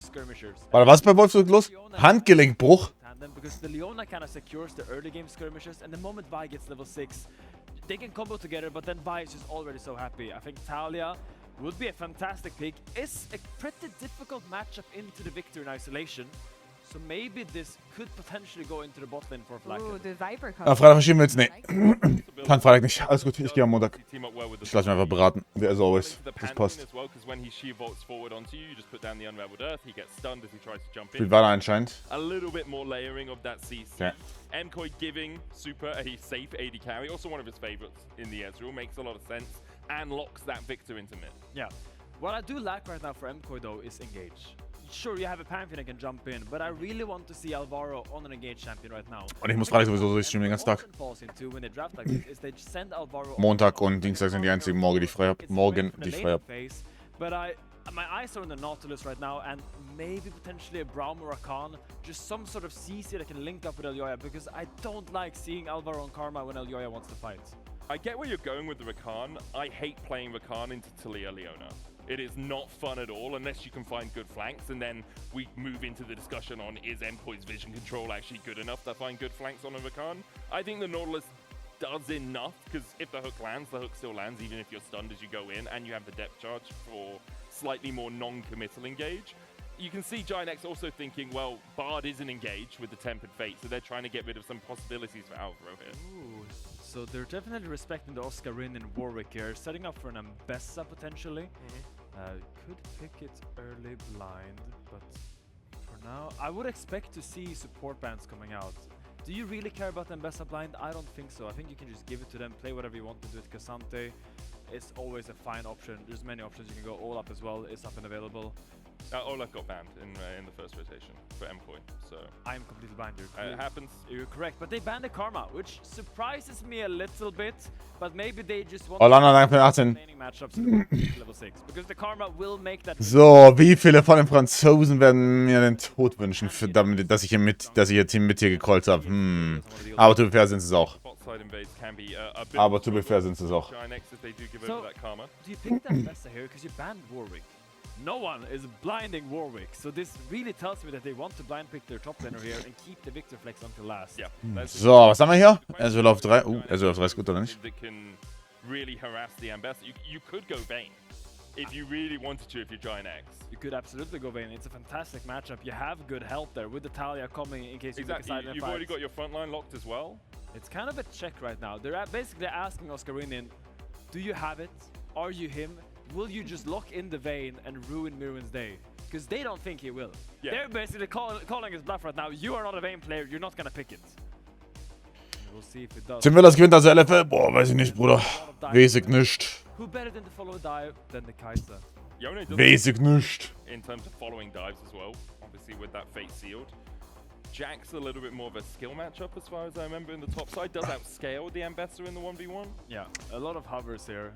Speaker 7: Skirmishers.
Speaker 2: Warte, was ist bei Wolfsburg los? Handgelenkbruch?
Speaker 7: Because the Leona kind of secures the early game skirmishes, and the moment Vi gets level 6, they can combo together, but then Vi is just already so happy. I think Talia would be a fantastic pick. It's a pretty difficult matchup into the Victor in isolation, so maybe this could potentially go into the bot lane for Flack.
Speaker 5: Ooh, the Viper
Speaker 2: Freitag verschieben wir jetzt? Nee. Kann Freitag nicht. Alles gut, ich gehe am Montag. Ich lasse mich einfach beraten. Wie as always. Das passt. Spielt weiter anscheinend.
Speaker 6: A little bit more layering of that CC.
Speaker 2: Okay.
Speaker 6: MKOI giving Super a safe AD carry, also one of his favorites in the Ezreal, makes a lot of sense, and locks that Victor into mid.
Speaker 7: Yeah. What I do like right now for MKOI though is engage. Sure, you have a Pantheon that can jump in, but I really want to see Alvaro on an engaged champion right now.
Speaker 2: Und ich muss Freitag sowieso durchstreamen den ganzen Tag. Montag und Dienstag sind die einzigen Morgen, die ich frei habe.
Speaker 7: But my eyes are on the Nautilus right now, and maybe potentially a Braum or a Khan, just some sort of CC that can link up with Elyoya, because I don't like seeing Alvaro and Karma when Elyoya wants to fight.
Speaker 6: I get where you're going with the Rakan. I hate playing Rakan into Talia Leona. It is not fun at all unless you can find good flanks, and then we move into the discussion on is MKOI's vision control actually good enough to find good flanks on a Rakan. I think the Nautilus does enough, because if the hook lands, the hook still lands even if you're stunned as you go in, and you have the depth charge for slightly more non-committal engage. You can see Giant X also thinking, well, Bard isn't engaged with the Tempered Fate, so they're trying to get rid of some possibilities for Alvaro here.
Speaker 7: Ooh, so they're definitely respecting the Oscarin and Warwick here, setting up for an Ambessa potentially. Could pick it early blind, but for now, I would expect to see support bands coming out. Do you really care about Ambessa blind? I don't think so. I think you can just give it to them, play whatever you want to do with Cassante. It's always a fine option. There's many options. You can go all up as well. It's up and available.
Speaker 6: Olaf got banned in the first rotation for MKOI, so
Speaker 7: I'm completely blind, dude.
Speaker 6: it happens.
Speaker 7: You're correct, but they banned the Karma, which surprises me a little bit. But maybe they just want
Speaker 2: Hollanda dank für 18.
Speaker 7: remaining matchups in level 6 because the Karma will make that.
Speaker 2: So, wie viele von den Franzosen werden mir den Tod wünschen, für, damit, dass ich ihr Team mit hier gecallt habe? Aber to be fair sind sie es auch. Aber to be fair sind sie es auch.
Speaker 7: So, do you pick that Vesta here because you banned Warwick? No one is blinding Warwick, so this really tells me that they want to blind pick their top laner here and keep the Victor Flex until last.
Speaker 6: Yeah.
Speaker 2: So, was haben wir hier? Ezreal auf 3. Ezreal auf 3 ist gut, oder nicht?
Speaker 6: That can really harass the ambassador. You could go Vayne if you really wanted to if you're Giant X.
Speaker 7: You could absolutely go Vayne. It's a fantastic matchup. You have good help there with the Talia coming in case you get side
Speaker 6: You've already got your front line locked as well.
Speaker 7: It's kind of a check right now. They're basically asking Oscarinian, do you have it? Are you him? Will you just lock in the Vayne and ruin Mirren's day? Because they don't think he will.
Speaker 6: Yeah.
Speaker 7: They're basically calling his bluff right now. You are not a Vayne player. You're not gonna pick it. We'll see if it does.
Speaker 2: Tim Willers gewinnt also LFL? Boah, weiß ich nicht, Bruder. Weiß ich nicht.
Speaker 7: Who better than to follow a dive than the Kaiser?
Speaker 2: Weiß ich nicht.
Speaker 6: In terms of following dives as well, obviously with that fate sealed. Jack's a little bit more of a skill matchup as far as I remember in the top side. Does outscale the Ambassador in the 1v1.
Speaker 7: Yeah, a lot of hovers here.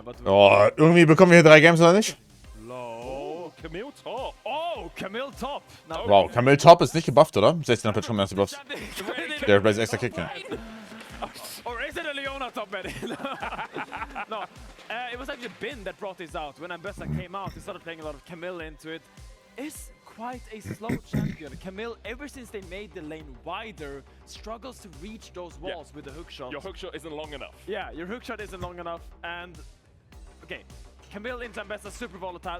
Speaker 7: But
Speaker 2: Oh, irgendwie bekommen wir hier 3 Games, oder nicht?
Speaker 7: Low.
Speaker 6: Camille top.
Speaker 7: Oh, Camille top. Now,
Speaker 2: Wow, Camille Top ist nicht gebufft, oder? 16er Patch schon erste Buffs. Der Blaze extra Kick, ja.
Speaker 7: Or is it a Leona top mid? No, it was actually Bin that brought this out. When Ambessa came out, he started playing a lot of Camille into it. It's quite a slow champion. Camille, ever since they made the lane wider, struggles to reach those walls with the hook shot.
Speaker 6: Your hook shot isn't long enough.
Speaker 7: Yeah, your hook shot isn't long enough. And, okay, Camille into Ambessa super volatile.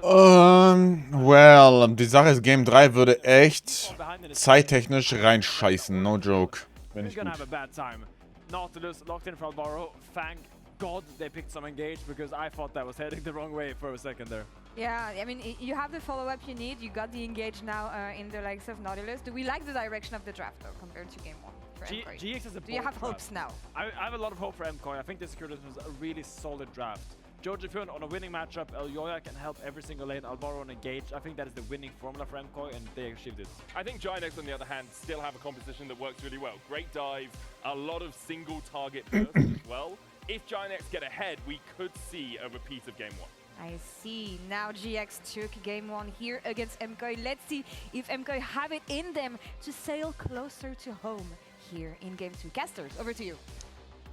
Speaker 2: Well, die Sache ist, Game 3 würde echt zeittechnisch reinscheißen, no joke. Wenn
Speaker 7: You're
Speaker 2: ich
Speaker 7: gonna
Speaker 2: gut.
Speaker 7: have a bad time. Nautilus locked in for Alvaro. Thank God they picked some engage because I thought that was heading the wrong way for a second there.
Speaker 5: Yeah, I mean, you have the follow-up you need. You got the engage now in the likes of Nautilus. Do we like the direction of the draft, though, compared to Game 1 for MKOI?
Speaker 7: GX is a
Speaker 5: Do you have hopes now?
Speaker 7: I have a lot of hope for MKOI. I think this secured was a really solid draft. George Fyun on a winning matchup, El Yoya can help every single lane, Alvaro on engage. I think that is the winning formula for MKOI, and they achieved it.
Speaker 6: I think Giant X, on the other hand, still have a composition that works really well. Great dive, a lot of single target bursts as well. If Giant X get ahead, we could see a repeat of Game 1.
Speaker 5: I see. Now GX took Game 1 here against MKOI. Let's see if MKOI have it in them to sail closer to home here in Game 2. Casters, over to you.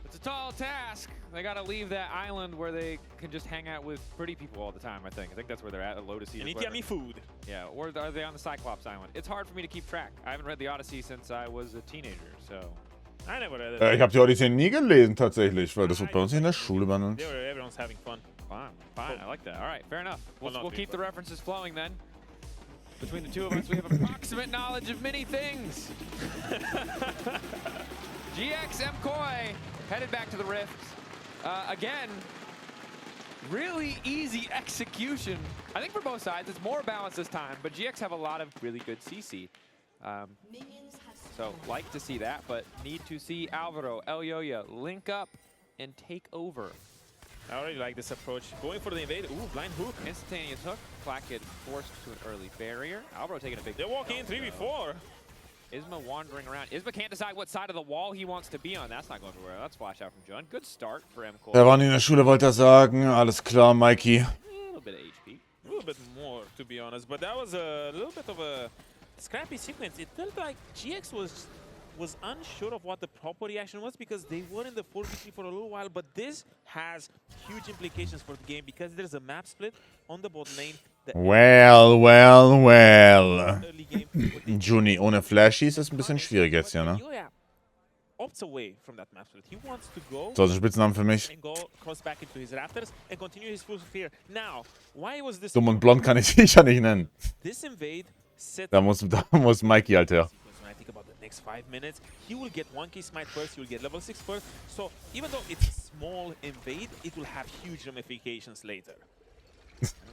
Speaker 3: It's a tall task. They got to leave that island where they can just hang out with pretty people all the time, I think. I think that's where they're at Lotus.
Speaker 1: You need to get me food.
Speaker 3: Yeah, or are they on the Cyclops Island? It's hard for me to keep track. I haven't read the Odyssey since I was a teenager, so...
Speaker 1: I never read it.
Speaker 2: Ich habe die Odyssey nie gelesen, tatsächlich, weil das wird bei uns in der Schule behandelt.
Speaker 1: Everyone's having fun.
Speaker 3: Fine, I like that. All right, fair enough.
Speaker 1: Well,
Speaker 3: We'll keep the references flowing then. Between the two of us, we have approximate knowledge of many things. GX MKOI headed back to the Rift. Again, really easy execution. I think for both sides, it's more balanced this time, but GX have a lot of really good CC. So, like to see that, but need to see Alvaro, Elyoya link up and take over.
Speaker 1: I already like this approach. Going for the invade. Ooh, blind hook.
Speaker 3: Instantaneous hook. Clack get forced to an early barrier. Alvaro taking a big...
Speaker 1: They're walking in 3v4.
Speaker 3: Isma wandering around. Isma can't decide what side of the wall he wants to be on. That's not going to work. That's flash out from John. Good start for MKOI.
Speaker 2: Wir waren in der Schule, wollte er sagen. Alles klar, Mikey.
Speaker 3: A little bit of HP.
Speaker 1: A little bit more, to be honest. But that was a little bit of a scrappy sequence. It felt like GX was unsure of what the proper reaction was because they were in the 4v3 for a little while, but this has huge implications for the game because there's a map split on the bot lane.
Speaker 2: Well. Juni ohne Flashies ist ein bisschen schwierig jetzt hier, ne?
Speaker 1: Opts away from that map split. He wants to go
Speaker 2: So, ein Spitznamen für mich.
Speaker 1: and go cross back into his rafters and continue his full sphere. Now, why was this?
Speaker 2: Dumm und blond kann ich sicher nicht nennen.
Speaker 1: This invade set.
Speaker 2: Da muss Mikey halt her.
Speaker 1: When I think about the next 5 minutes, he will get 1k smite first, he will get level 6 first. So even though it's a small invade, it will have huge ramifications later.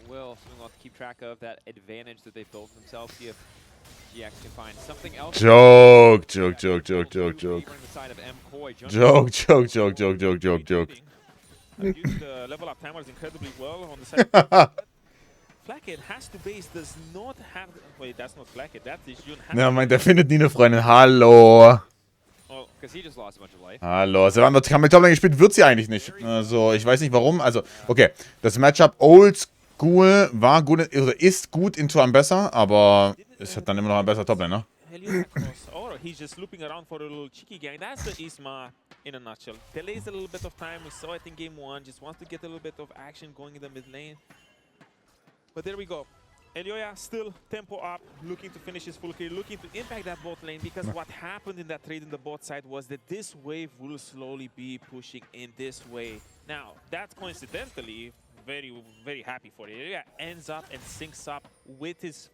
Speaker 3: We'll have to keep track of that advantage that they've built themselves. See if GX can find something else.
Speaker 2: Joke.
Speaker 3: Favoring the side of MKOI.
Speaker 2: Joke.
Speaker 1: Used the level up timers incredibly well on the side. Flackhead has to base, does not have... Wait, that's not Flackhead, that's Jun.
Speaker 2: Ja, meint, der findet nie eine Freundin. Hallo.
Speaker 3: Because he just lost a bunch of life.
Speaker 2: Hallo. Sie haben mit Top-Lane gespielt, wird sie eigentlich nicht. Also, ich weiß nicht warum. Also, okay. Das Matchup Old School war gut, oder ist gut, into am besser, aber es hat dann immer noch ein besser Top-Lane, ne?
Speaker 1: Or he's just looping around for a little cheeky gang. That's the Isma in a nutshell. Delays a little bit of time. We saw it in game 1. Just wants to get a little bit of action going in the mid lane. But there we go. Elioya still tempo up, looking to finish his full clear, looking to impact that bot lane, because what happened in that trade in the bot side was that this wave will slowly be pushing in this way. Now, that coincidentally, very, very happy for Elioya, ends up and syncs up with his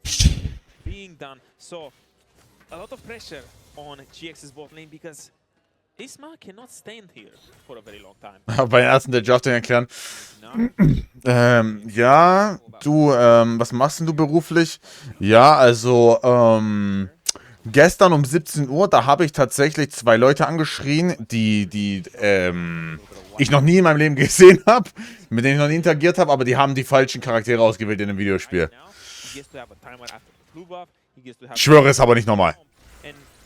Speaker 1: being done. So, a lot of pressure on GX's bot lane, because Isma cannot stand here for a very long time.
Speaker 2: Bei den ersten der Draft erklären. Ja, du, was machst denn du beruflich? Ja, also, gestern um 17 Uhr, da habe ich tatsächlich 2 Leute angeschrien, die ich noch nie in meinem Leben gesehen habe, mit denen ich noch nie interagiert habe, aber die haben die falschen Charaktere ausgewählt in dem Videospiel. Ich schwöre, es ist aber nicht normal.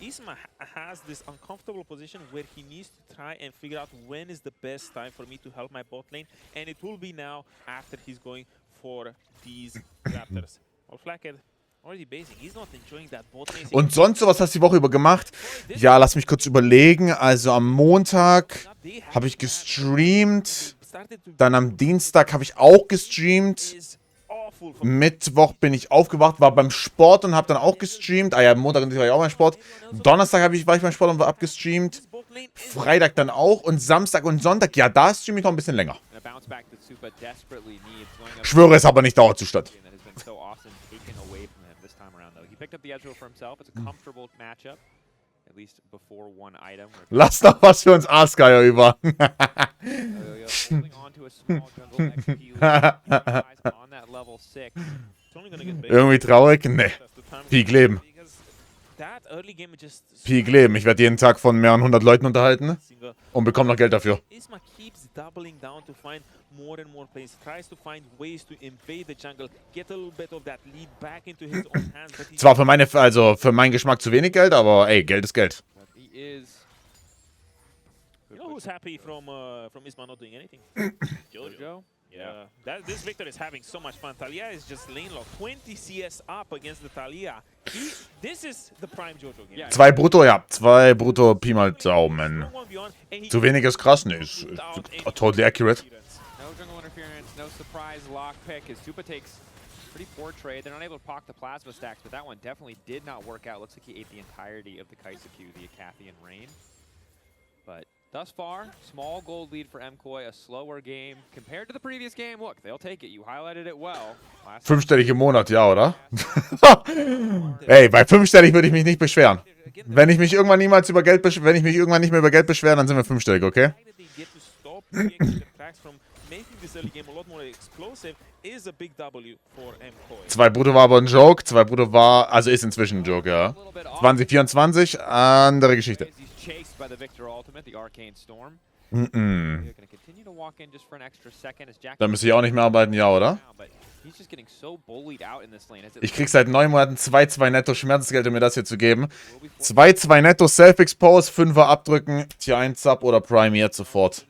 Speaker 1: Isma has this uncomfortable position where he needs to try and figure out when is the best time for me to help my bot lane, and it will be now after he's going for these Raptors. Well, Flackhead already basing. He's not enjoying that bot lane.
Speaker 2: Und sonst so, was hast du die Woche über gemacht? Ja, lass mich kurz überlegen. Also am Montag habe ich gestreamt, dann am Dienstag habe ich auch gestreamt. Mittwoch bin ich aufgewacht, war beim Sport und habe dann auch gestreamt. Ah ja, Montag war ich auch beim Sport. Donnerstag war ich beim Sport und war abgestreamt. Freitag dann auch. Und Samstag und Sonntag, ja, da streame ich noch ein bisschen länger. Schwöre, es aber nicht Dauerzustand. Lass doch was für uns Aasgeier über. Irgendwie traurig? Nee. Peak Leben. Peak Leben. Ich werde jeden Tag von mehreren 100 Leuten unterhalten und bekomme noch Geld dafür. Zwar für meine, also für meinen Geschmack zu wenig Geld, aber ey, Geld ist Geld.
Speaker 1: You know who's happy from Isma not doing anything? Jojo. Yeah. This Victor is having so much fun. Talia is just lane lock. 20 CS up against the Talia. This is the prime Jojo game.
Speaker 2: 2 brutto, ja. 2 brutto, Pi mal Daumen. Zu wenig ist krass, ne? Ist totally accurate.
Speaker 3: No jungle interference, no surprise lockpick. As Tupa takes pretty poor trade. They're not able to pock the plasma stacks, but that one definitely did not work out. Looks like he ate the entirety of the Kaisuku, the Acathian Rain. But thus far, small gold lead for MKOI, a slower game compared to the previous game. Look, they'll take it. You highlighted it well.
Speaker 2: Fünfstellig im Monat, ja, oder? Ey, bei 5-stellig würde ich mich nicht beschweren. Wenn ich mich irgendwann niemals über Geld wenn ich mich irgendwann nicht mehr über Geld beschwere, dann sind wir 5-stellig, okay? 2 brutto war aber ein Joke. 2 brutto war, also ist inzwischen ein Joke, ja. 2024, andere Geschichte. Da müsste ich auch nicht mehr arbeiten, ja, oder? Ich krieg seit 9 Monaten 2 netto Schmerzensgeld, um mir das hier zu geben. 2 netto Self-Expose, 5er abdrücken, Tier 1 Sub oder Prime jetzt sofort.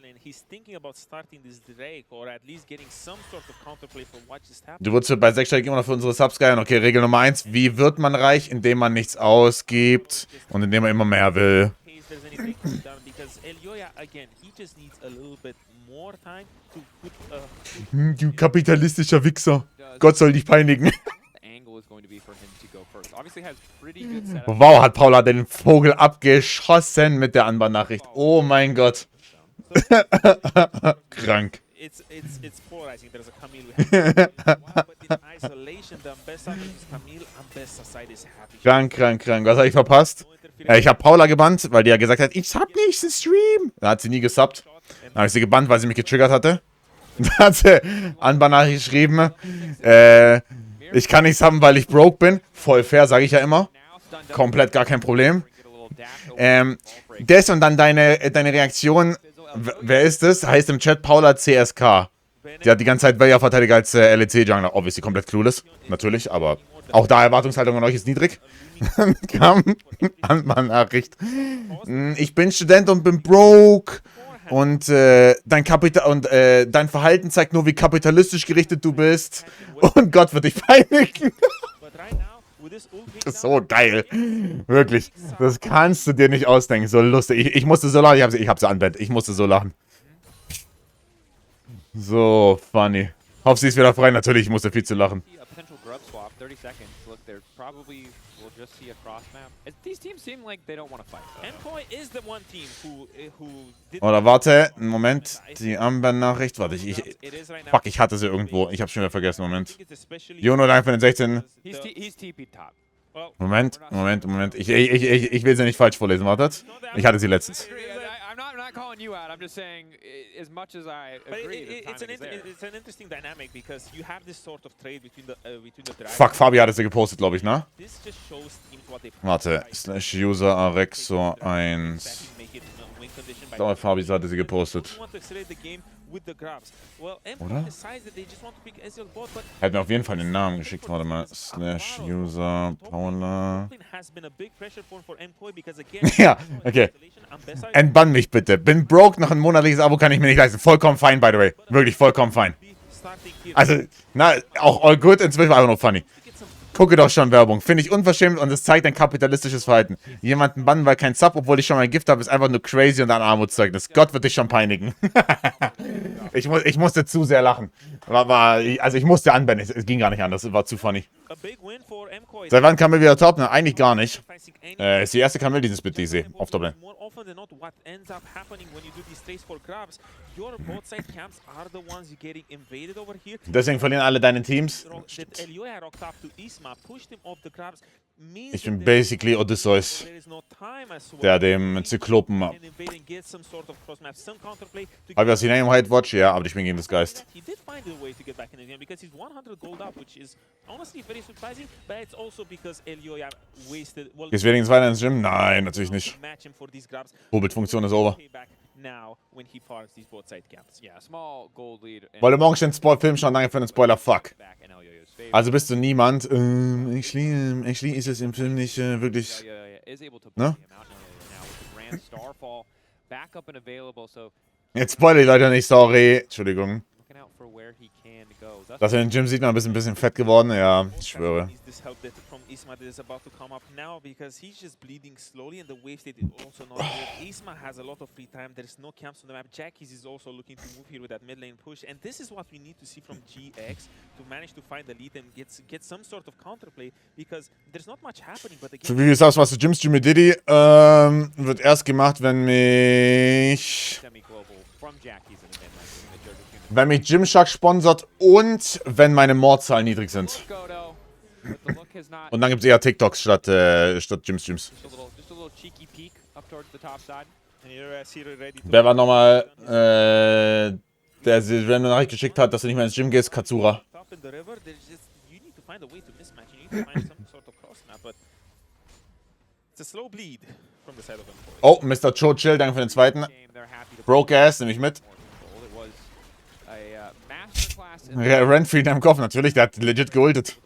Speaker 2: Du würdest bei 6-stellig immer noch für unsere Subs geiern. Okay, Regel Nummer 1. Wie wird man reich? Indem man nichts ausgibt und indem man immer mehr will. Du kapitalistischer Wichser. Gott soll dich peinigen. Wow, hat Paula den Vogel abgeschossen mit der Anbahnnachricht. Oh mein Gott. Krank. Krank. Was habe ich verpasst? Ich habe Paula gebannt, weil die ja gesagt hat, ich hab nicht den Stream. Da hat sie nie gesubbt. Dann habe ich sie gebannt, weil sie mich getriggert hatte. Da hat sie Anbahnnachricht geschrieben. Ich kann nicht subben, weil ich broke bin. Voll fair, sage ich ja immer. Komplett gar kein Problem. Das und dann deine Reaktion. Wer ist das? Heißt im Chat Paula CSK. Der hat die ganze Zeit Wehr-Verteidiger als LEC-Jungler. Obviously komplett clueless. Natürlich, aber auch da Erwartungshaltung an euch ist niedrig. Kam Nachricht. Ich bin Student und bin broke. Und dein Verhalten zeigt nur, wie kapitalistisch gerichtet du bist. Und Gott wird dich peinigen. Das ist so geil. Wirklich. Das kannst du dir nicht ausdenken. So lustig. Ich musste so lachen. Ich hab sie anband. Ich musste so lachen. So funny. Hoffe, sie ist wieder frei. Natürlich, ich musste viel zu lachen. Oder warte, einen Moment. Die Unban-Nachricht. Warte, fuck, ich hatte sie irgendwo. Ich hab's schon wieder vergessen. Moment. Juno, danke für den 16. Moment. Ich will sie nicht falsch vorlesen. Wartet. Ich hatte sie letztens.
Speaker 3: I'm not calling you out. I'm just saying, as much as I agree,
Speaker 1: it's an interesting dynamic because you have this sort of trade between the
Speaker 2: Fuck, Fabi hat es ja gepostet, glaube ich, ne? Warte, /User Arexo 1. Ich glaube, Fabi hatte sie gepostet. Oder? Er hat mir auf jeden Fall den Namen geschickt. Warte mal. /User Paula. Ja, okay. Entbann mich bitte. Bin broke, noch ein monatliches Abo kann ich mir nicht leisten. Vollkommen fein, by the way. Wirklich vollkommen fein. Also, na, auch all good, inzwischen einfach nur funny. Gucke doch schon Werbung. Finde ich unverschämt und es zeigt ein kapitalistisches Verhalten. Jemanden bannen, weil kein Sub, obwohl ich schon mal ein Gift habe, ist einfach nur crazy und ein Armutszeugnis. Gott wird dich schon peinigen. ich musste zu sehr lachen. Also ich musste anbannen. Es ging gar nicht anders. Es war zu funny. Seit wann Kamel wieder top? Na, eigentlich gar nicht. Ist die erste Kamel dieses Bit, die ich sehe. Auf Top Lane. Deswegen verlieren alle deine Teams. Ich bin basically Odysseus, der dem Zyklopen... Habe ich das in einem Hide Watch? Ja, aber ich bin gegen das Geist. Gehst du wenigstens weiter ins Gym? Nein, natürlich nicht. Vorbildfunktion ist over. Wollte morgen schon einen Film schauen, danke für den Spoiler, fuck. Also bist du niemand, actually ist es im Film nicht wirklich, ne? Jetzt spoilere ich Leute nicht, sorry, Entschuldigung. Das in den Gym sieht man, ein bisschen fett geworden, ja, ich schwöre. Wie du sagst, was du Gym Stream mit Diddy, wird erst gemacht, wenn mich Gymshark sponsert und wenn meine Mordzahlen niedrig sind. Und dann gibt es eher TikToks statt Gym-Streams. Wer war nochmal, der sie eine Nachricht geschickt hat, dass du nicht mehr ins Gym gehst? Katsura. Oh, Mr. Cho Chill, danke für den zweiten. Broke Ass, nehme ich mit. Renfrey in deinem Kopf, natürlich, der hat legit geultet.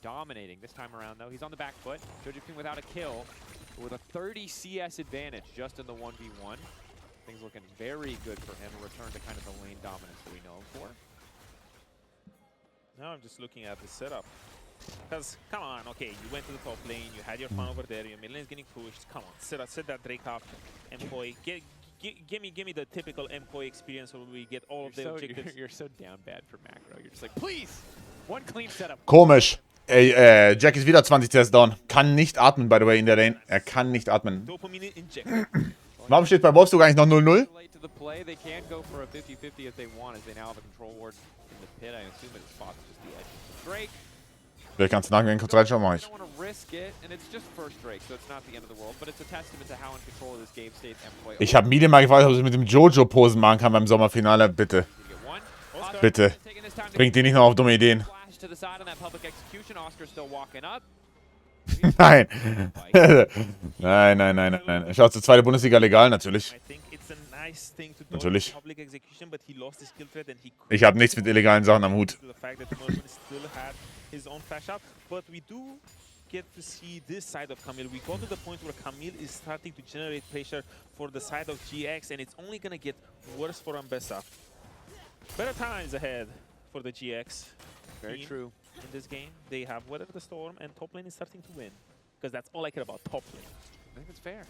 Speaker 3: Dominating this time around though. He's on the back foot. Jojiping without a kill with a 30 CS advantage just in the 1v1. Things looking very good for him. A return to kind of the lane dominance that we know him for.
Speaker 1: Now I'm just looking at the setup. Because, come on, okay, you went to the top lane, you had your fun over there, your mid lane is getting pushed. Come on, set that Drake up. MKOI, give me the typical MKOI experience where we get all of the objectives.
Speaker 3: You're so down bad for macro. You're just like, please, one clean setup.
Speaker 2: Komisch. Ey, Jack ist wieder 20 CS down. Kann nicht atmen, by the way, in der Lane. Er kann nicht atmen. Warum steht bei Wolfsburg eigentlich noch 0-0? Vielleicht kannst du nachgehen, kurz reinschauen, mach ich. Ich habe Mide mal gefragt, ob sie mit dem Jojo Posen machen kann beim Sommerfinale. Bitte. Bitte. Bringt die nicht noch auf dumme Ideen. Nein. Nein, nein, nein, nein. Schaut zur zweite Bundesliga legal, natürlich. Natürlich. Ich habe nichts mit illegalen Sachen am Hut.
Speaker 1: But we do get to see this side of Camille. We got to the point where Camille is starting to generate pressure for the side of GX, and it's only gonna get worse for Ambessa. Better times ahead for the GX.
Speaker 3: Very true.
Speaker 1: In this game, they have Weather the Storm, and top lane is starting to win. Because that's all I care about, top lane.
Speaker 3: I think it's fair.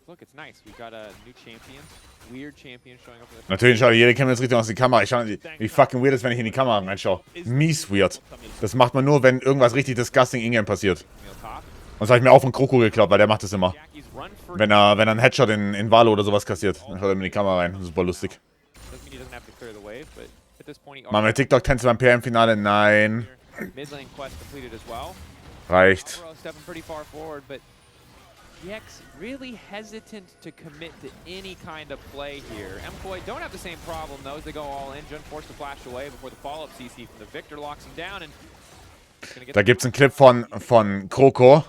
Speaker 3: Look, it's nice. We've got a new champion, weird champion showing up.
Speaker 2: Natürlich, schau, jeder kennt jetzt richtig aus die Kamera. Ich schau, wie fucking weird ist, wenn ich in die Kamera reinschaue. Mies weird. Das macht man nur, wenn irgendwas richtig disgusting in-game passiert. Und das habe ich mir auch von Kroko geklaut, weil der macht das immer. Wenn er einen Headshot in Valo oder sowas kassiert, dann schaut er in die Kamera rein. Super lustig. Machen wir TikTok-Tänze beim PM-Finale? Nein. Reicht.
Speaker 3: GX really hesitant to commit to any kind of play here. MKOI don't have the same problem though as they go all in. Jun forced to flash away before the follow-up CC from the Victor locks him down and
Speaker 2: da gibt's einen Clip von Kroko,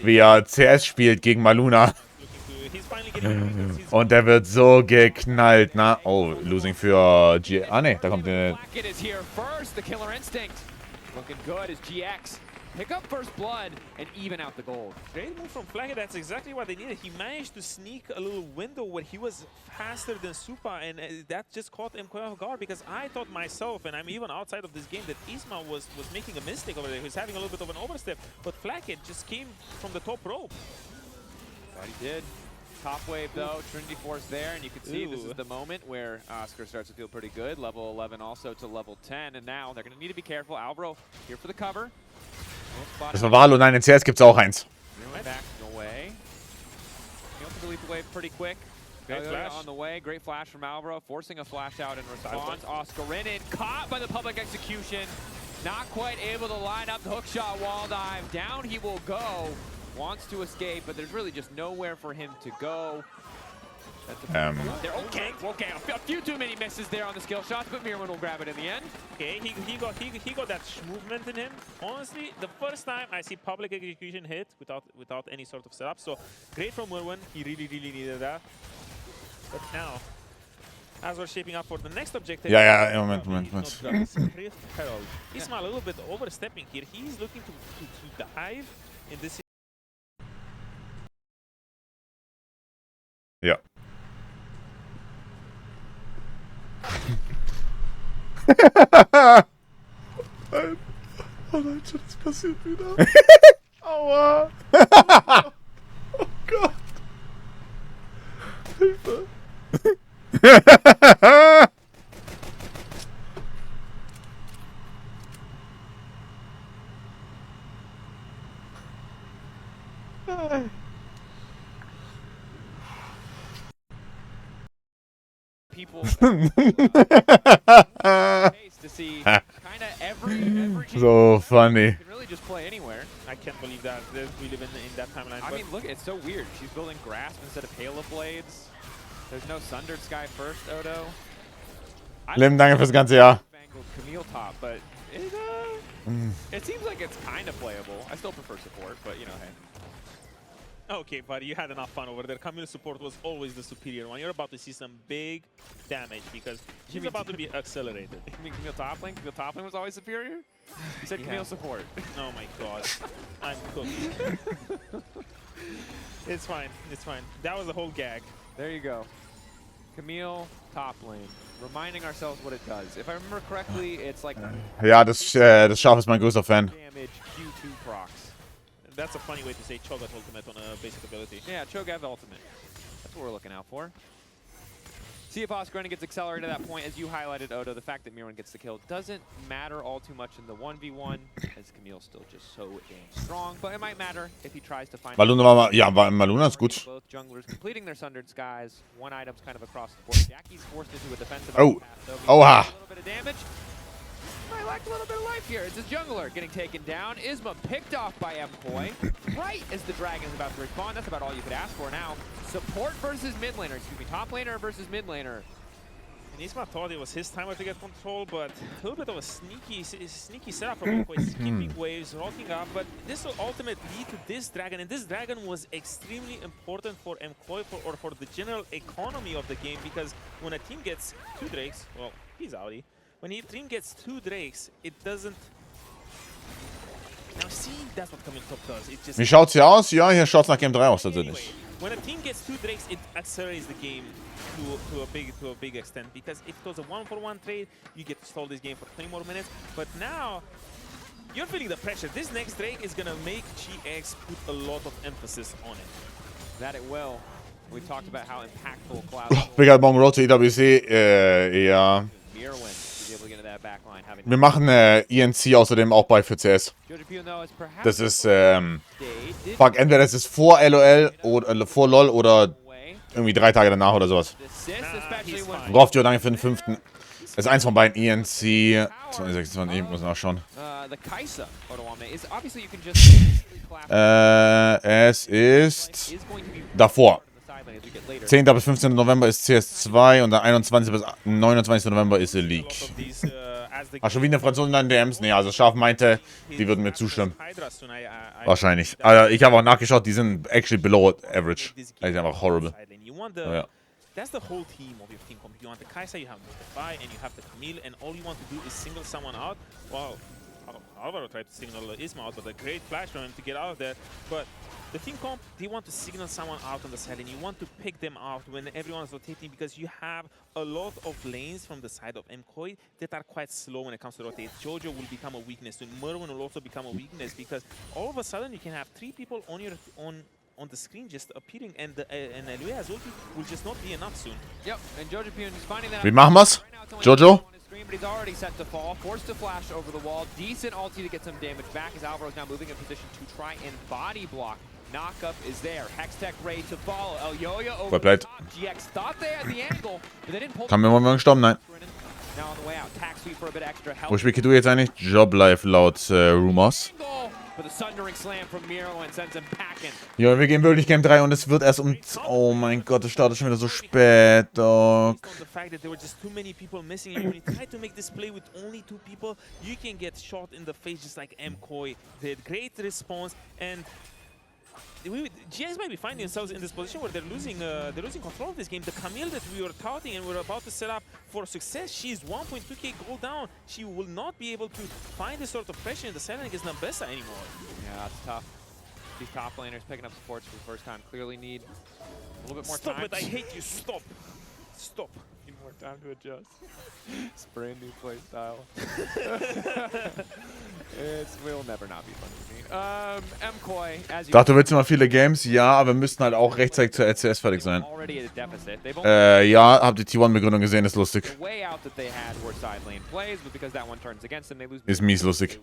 Speaker 2: wie er CS spielt gegen Maluna. Und der wird so geknallt, na? Oh, losing für G. Ah ne, da kommt eine.
Speaker 3: Looking good as GX pick up first blood and even out the gold.
Speaker 1: Great move from Flagged, that's exactly what they needed. He managed to sneak a little window where he was faster than Supa, and that just caught MKOI off guard because I thought myself, and I'm even outside of this game, that Isma was making a mistake over there. He was having a little bit of an overstep, but Flagged just came from the top rope.
Speaker 3: That he did. Top wave though, Trinity Force there, and you can see this is the moment where Oscar starts to feel pretty good. Level 11 also to level 10, and now they're going to need to be careful. Alvaro here for the cover.
Speaker 2: Das war Valo, nein, in CS gibt's auch eins.
Speaker 3: Back away. He also delete the wave pretty quick. Great flash on the way. Great flash from Alvaro, forcing a flash out in response. Oscarinin caught by the public execution. Not quite able to line up the hookshot wall dive. Down he will go. Wants to escape, but there's really just nowhere for him to go. Okay, a few too many misses there on the skill shots, but Mirwin will grab it in the end.
Speaker 1: Okay, he got that movement in him. Honestly, the first time I see public execution hit without any sort of setup, so great from Mirwin. He really needed that. But now, as we're shaping up for the next objective,
Speaker 2: Moment.
Speaker 1: Isma a little bit overstepping here. He's looking to dive in this.
Speaker 2: Ja. Oh nein, das passiert wieder. Aua. Oh Gott. Hilfe.
Speaker 3: People to see kind of every
Speaker 2: so funny.
Speaker 3: can really just play anywhere.
Speaker 1: I can't believe that we live in that timeline.
Speaker 3: I mean, look, it's so weird. She's building Grasp instead of Halo Blades. There's no Sundered Sky first, Odo.
Speaker 2: Lim, danke fürs ganze Jahr.
Speaker 3: Camille top, but it seems like it's kind of playable. I still prefer support, but you know, hey.
Speaker 1: Okay, buddy, you had enough fun over there. Camille support was always the superior one. You're about to see some big damage because she's about to be accelerated.
Speaker 3: You mean Camille top lane? Camille top lane was always superior? You said Camille support.
Speaker 1: Oh my god. I'm cooked. It's fine. It's fine. That was the whole gag.
Speaker 3: There you go. Camille top lane. Reminding ourselves what it does. If I remember correctly, it's like...
Speaker 2: Ja, das Schaf ist mein größter Fan.
Speaker 3: Damage, Q2 procs.
Speaker 1: That's a funny way to say Cho'Gath ultimate on a basic ability.
Speaker 3: Yeah, Cho'Gath ultimate. That's what we're looking out for. See if Oscarina gets accelerated at that point. As you highlighted, Odo, the fact that Mirwin gets the kill doesn't matter all too much in the 1v1, as Camille's still just so damn strong. But it might matter if he tries to find...
Speaker 2: Maluna ist gut.
Speaker 3: Both junglers completing their Sundered Skies. One item's kind of across the board. Jackie's forced into a defensive...
Speaker 2: Oh!
Speaker 3: A
Speaker 2: Oha!
Speaker 3: little bit of damage. I like a little bit of life here. It's a jungler getting taken down. Isma picked off by MKOI right as the dragon is about to respawn. That's about all you could ask for now. Support versus mid laner. Excuse me, top laner versus mid laner.
Speaker 1: Nisma thought it was his timer to get control, but a little bit of a sneaky setup from MKOI, skipping waves, rocking up, but this will ultimately lead to this dragon, and this dragon was extremely important for MKOI or for the general economy of the game, because when a team gets 2 drakes, well, he's outie. When a team gets 2 drakes, it doesn't... Now see, that's what coming top does. It just...
Speaker 2: Wie schaut's hier aus? Ja, hier schaut's nach Game 3 aus tatsächlich.
Speaker 1: When a team gets 2 drakes, it accelerates the game to a big extent, because if it was a 1-for-1 trade, you get to stall this game for 20 more minutes. But now you're feeling the pressure. This next drake is gonna make GX put a lot of emphasis on it.
Speaker 3: That it will. We talked about how impactful Cloud.
Speaker 2: Big Album Road to EWC. Ja. Wir machen ENC außerdem auch bei für CS. Das ist, fuck, entweder das ist vor LOL oder vor LOL oder irgendwie 3 Tage danach oder sowas. Braucht ihr danke für den 5. Das ist eins von beiden. ENC 2026, ich muss nachschauen. Es ist davor. 10. bis 15. November ist CS2 und der 21. bis 29. November ist LEC. Ach, schon wie eine Franzosin in den DMs? Nee, also Schaf meinte, die würden mir zustimmen. Wahrscheinlich. Also ich habe auch nachgeschaut, die sind actually below average. Das ist einfach horrible. Ja.
Speaker 1: That's the whole team of your team comp. You want the Kai'Sa, you have the Defy, and you have the Camille, and all you want to do is single someone out. Wow, Alvaro tried to signal Isma out, but a great flash for him to get out of there. But the team comp, they want to signal someone out on the side, and you want to pick them out when everyone is rotating, because you have a lot of lanes from the side of MKOI that are quite slow when it comes to rotate. Jojo will become a weakness, and Merwin will also become a weakness, because all of a sudden you can have 3 people on the screen just appearing, and Eluea's ulti will just not be enough soon.
Speaker 3: Yep, and Jojo is finding that.
Speaker 2: Wie machen wir's? Jojo?
Speaker 3: But he's already set to fall, forced to flash over the wall. Decent ulti to get some damage back as Alvaro's now moving in position to try and body block. Knockup is there. Hextech ready to follow. El Yoya over the top. GX thought they had the angle, but they didn't pull.
Speaker 2: Kann mir mal gestorben? Nein.
Speaker 3: Now on the way out, tax sweep for a bit extra help.
Speaker 2: Wo spielt du jetzt eigentlich? Job Life laut Rumors.
Speaker 3: But the sundering slam from Miro and sends him packing.
Speaker 2: Ja, wir gehen wirklich Game 3 und es wird erst um... Oh mein Gott, es startet schon wieder so spät, Dog.
Speaker 1: The fact that there were just too many people missing, and when you try to make this play with only 2 people, you can get shot in the face just like MKOI. They had great response, and GX might be finding themselves in this position where they're losing control of this game. The Camille that we were touting and we're about to set up for success, she's 1.2k gold down. She will not be able to find this sort of pressure in the setting against Nambessa anymore.
Speaker 3: Yeah, that's tough. These top laners picking up supports for the first time clearly need a little bit more
Speaker 1: time.
Speaker 3: time.
Speaker 1: Stop it, I hate you, stop. Stop.
Speaker 3: Need more time to adjust. It's a brand new play style. It will never not be fun for me. MKOI, as you
Speaker 2: Dachte, du willst immer viele Games? Ja, aber wir müssten halt auch rechtzeitig zur LCS fertig sein. Ja, habt die T1-Begründung gesehen, ist lustig. Ist mies lustig.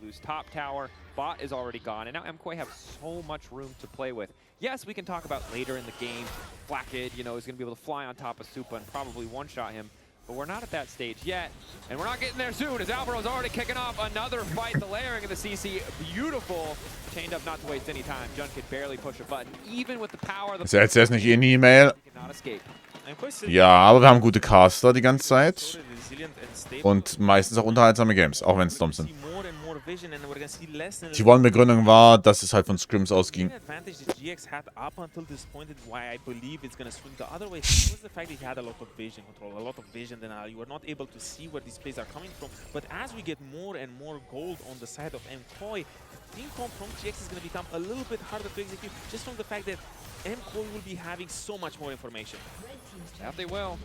Speaker 3: Bot is already gone, and now MKOI have so much room to play with. Yes, we can talk about later in the game. Blackid, you know, is going to be able to fly on top of Supa and probably one-shot him. But we're not at that stage yet, and we're not getting there soon, as Alvaro's already kicking off another fight. The layering of the CC, beautiful. Chained up not to waste any time. Jun could barely push a button, even with the power of the...
Speaker 2: Ist ja jetzt nicht in E-Mail. Ja, aber wir haben gute Caster die ganze Zeit. Und meistens auch unterhaltsame Games, auch wenn es dumm sind. Die One-Begründung war, dass es halt von Scrims ausging.
Speaker 1: Team comp from GX is going to become a little bit harder to execute just from the fact that MKOI will be having so much more information.
Speaker 3: That they will.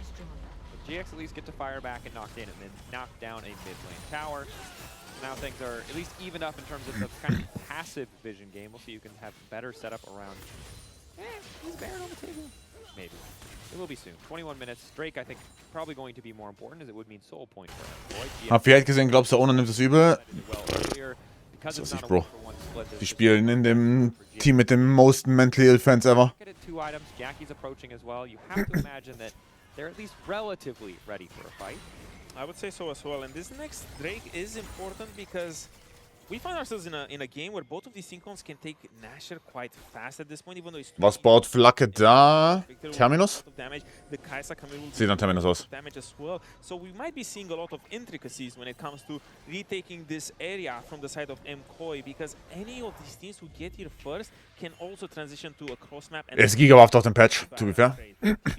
Speaker 3: But GX at least get to fire back and knock in and then knock down a mid lane tower. Now things are at least evened up in terms of the kind of passive vision game. We'll see you can have better setup around. Is Baron on the table? Maybe. It will be soon. 21 minutes. Drake, I think, probably going to be more important as it would mean soul point for MKOI.
Speaker 2: Hab viel gesehen, glaubst du, Ona nimmt es übel? Das ist nicht, Bro. Die spielen in dem Team mit dem most mentally ill fans ever.
Speaker 3: Two items. Jackie's approaching as well. You have to imagine that they're at least relatively ready for a fight.
Speaker 1: I would say so as well. And this next Drake is important because We find ourselves in a game where both of these Syncons can take Nasher quite fast at this point, even though he's
Speaker 2: Was baut Flagge da? Terminus?
Speaker 1: The Kai'Sa Camille will
Speaker 2: Sieht nach Terminus aus.
Speaker 1: damage as well. So we might be seeing a lot of intricacies when it comes to retaking this area from the side of MKOI, because any of these teams who get here first can also transition to a cross map.
Speaker 2: Er ist gigawaft auf dem Patch, to be fair.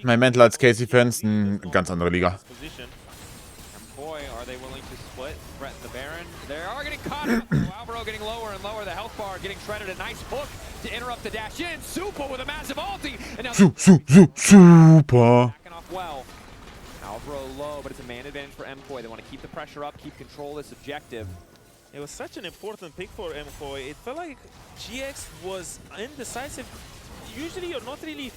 Speaker 2: Mein Mental als Casey-Fans, eine ganz andere Liga.
Speaker 3: Boy, are they willing to split, threaten the Baron? They are getting caught up. Alvaro getting lower and lower. The health bar getting shredded. A nice hook to interrupt the dash in. Super with a massive ulti. And now
Speaker 2: Super.
Speaker 3: backing off well. Alvaro low, but it's a man advantage for MKOI. They want to keep the pressure up, keep control of this objective.
Speaker 1: It was such an important pick for MKOI. It felt like GX was indecisive. Usually you're not really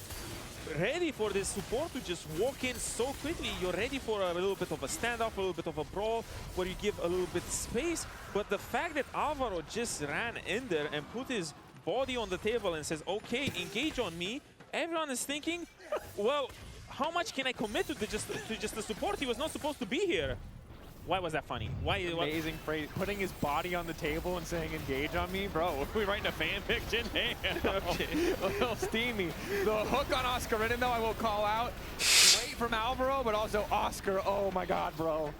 Speaker 1: ready for this support to just walk in so quickly. You're ready for a little bit of a standoff, a little bit of a brawl, where you give a little bit space. But the fact that Alvaro just ran in there and put his body on the table and says, okay, engage on me, everyone is thinking, well, how much can I commit to just the support? He was not supposed to be here. Why was that funny? Why?
Speaker 3: Amazing phrase. Putting his body on the table and saying engage on me? Bro, are we writing a fanfic? Hey, okay. A little steamy. The hook on Oscar in, though, I will call out. Great from Alvaro, but also Oscar. Oh my god, bro.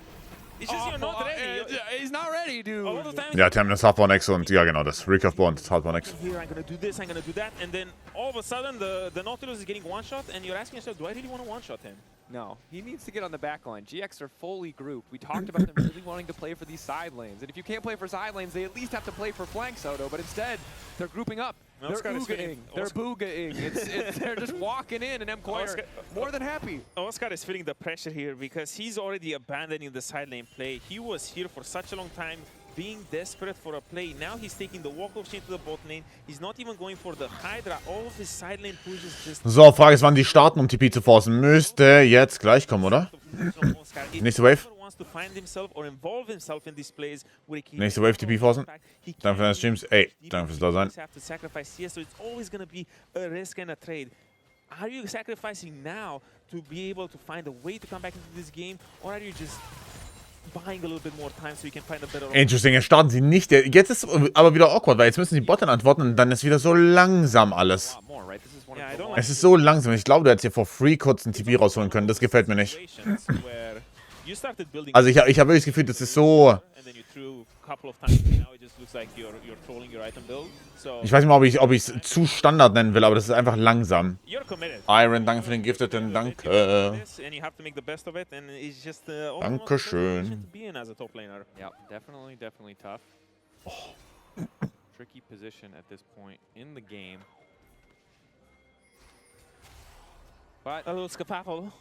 Speaker 1: It's just you're not ready.
Speaker 3: He's not ready, dude.
Speaker 1: A lot of times
Speaker 2: Ja, Terminus, Hardborn X und ja genau das. Recurve Bond, Hardborn X.
Speaker 1: here, I'm gonna do this, I'm gonna do that, and then all of a sudden the Nautilus is getting one shot, and you're asking yourself, do I really want to one shot him?
Speaker 3: No, he needs to get on the back line. GX are fully grouped. We talked about them really wanting to play for these side lanes. And if you can't play for side lanes, they at least have to play for flank, Soto. But instead, they're grouping up. They're oogaing. They're boogaing. They're just walking in, and MKOI are more than happy.
Speaker 1: Oscar is feeling the pressure here because he's already abandoning the side lane play. He was here for such a long time, being desperate for a play. Now he's taking the walk-off chain to the bot lane. He's not even going for the Hydra. All of his side lane pushes just...
Speaker 2: So, Frage ist, wann die starten, um TP zu forcen. Müsste jetzt gleich kommen, oder? Nächste Wave. Nächste Wave TP forcen. Danke für deine Streams. Ey, danke fürs Dasein.
Speaker 1: Are you sacrificing now to be able to find a way to come back into this game, or are you just buying a little bit more time so you can find a better...
Speaker 2: Interesting, jetzt starten sie nicht. Jetzt ist aber wieder awkward, weil jetzt müssen die Botten antworten und dann ist wieder so langsam alles. Es ist so langsam. Ich glaube, du hättest hier for free kurz einen TP rausholen können. Das gefällt mir nicht. Also ich hab wirklich das Gefühl, das ist so... Ich weiß nicht mal, ob ich es zu Standard nennen will, aber das ist einfach langsam. Iron, danke für den Gifteten, danke. Dankeschön.
Speaker 3: Yeah, definitely tough. Tricky position at this point in the game. But
Speaker 1: a little skefaffle.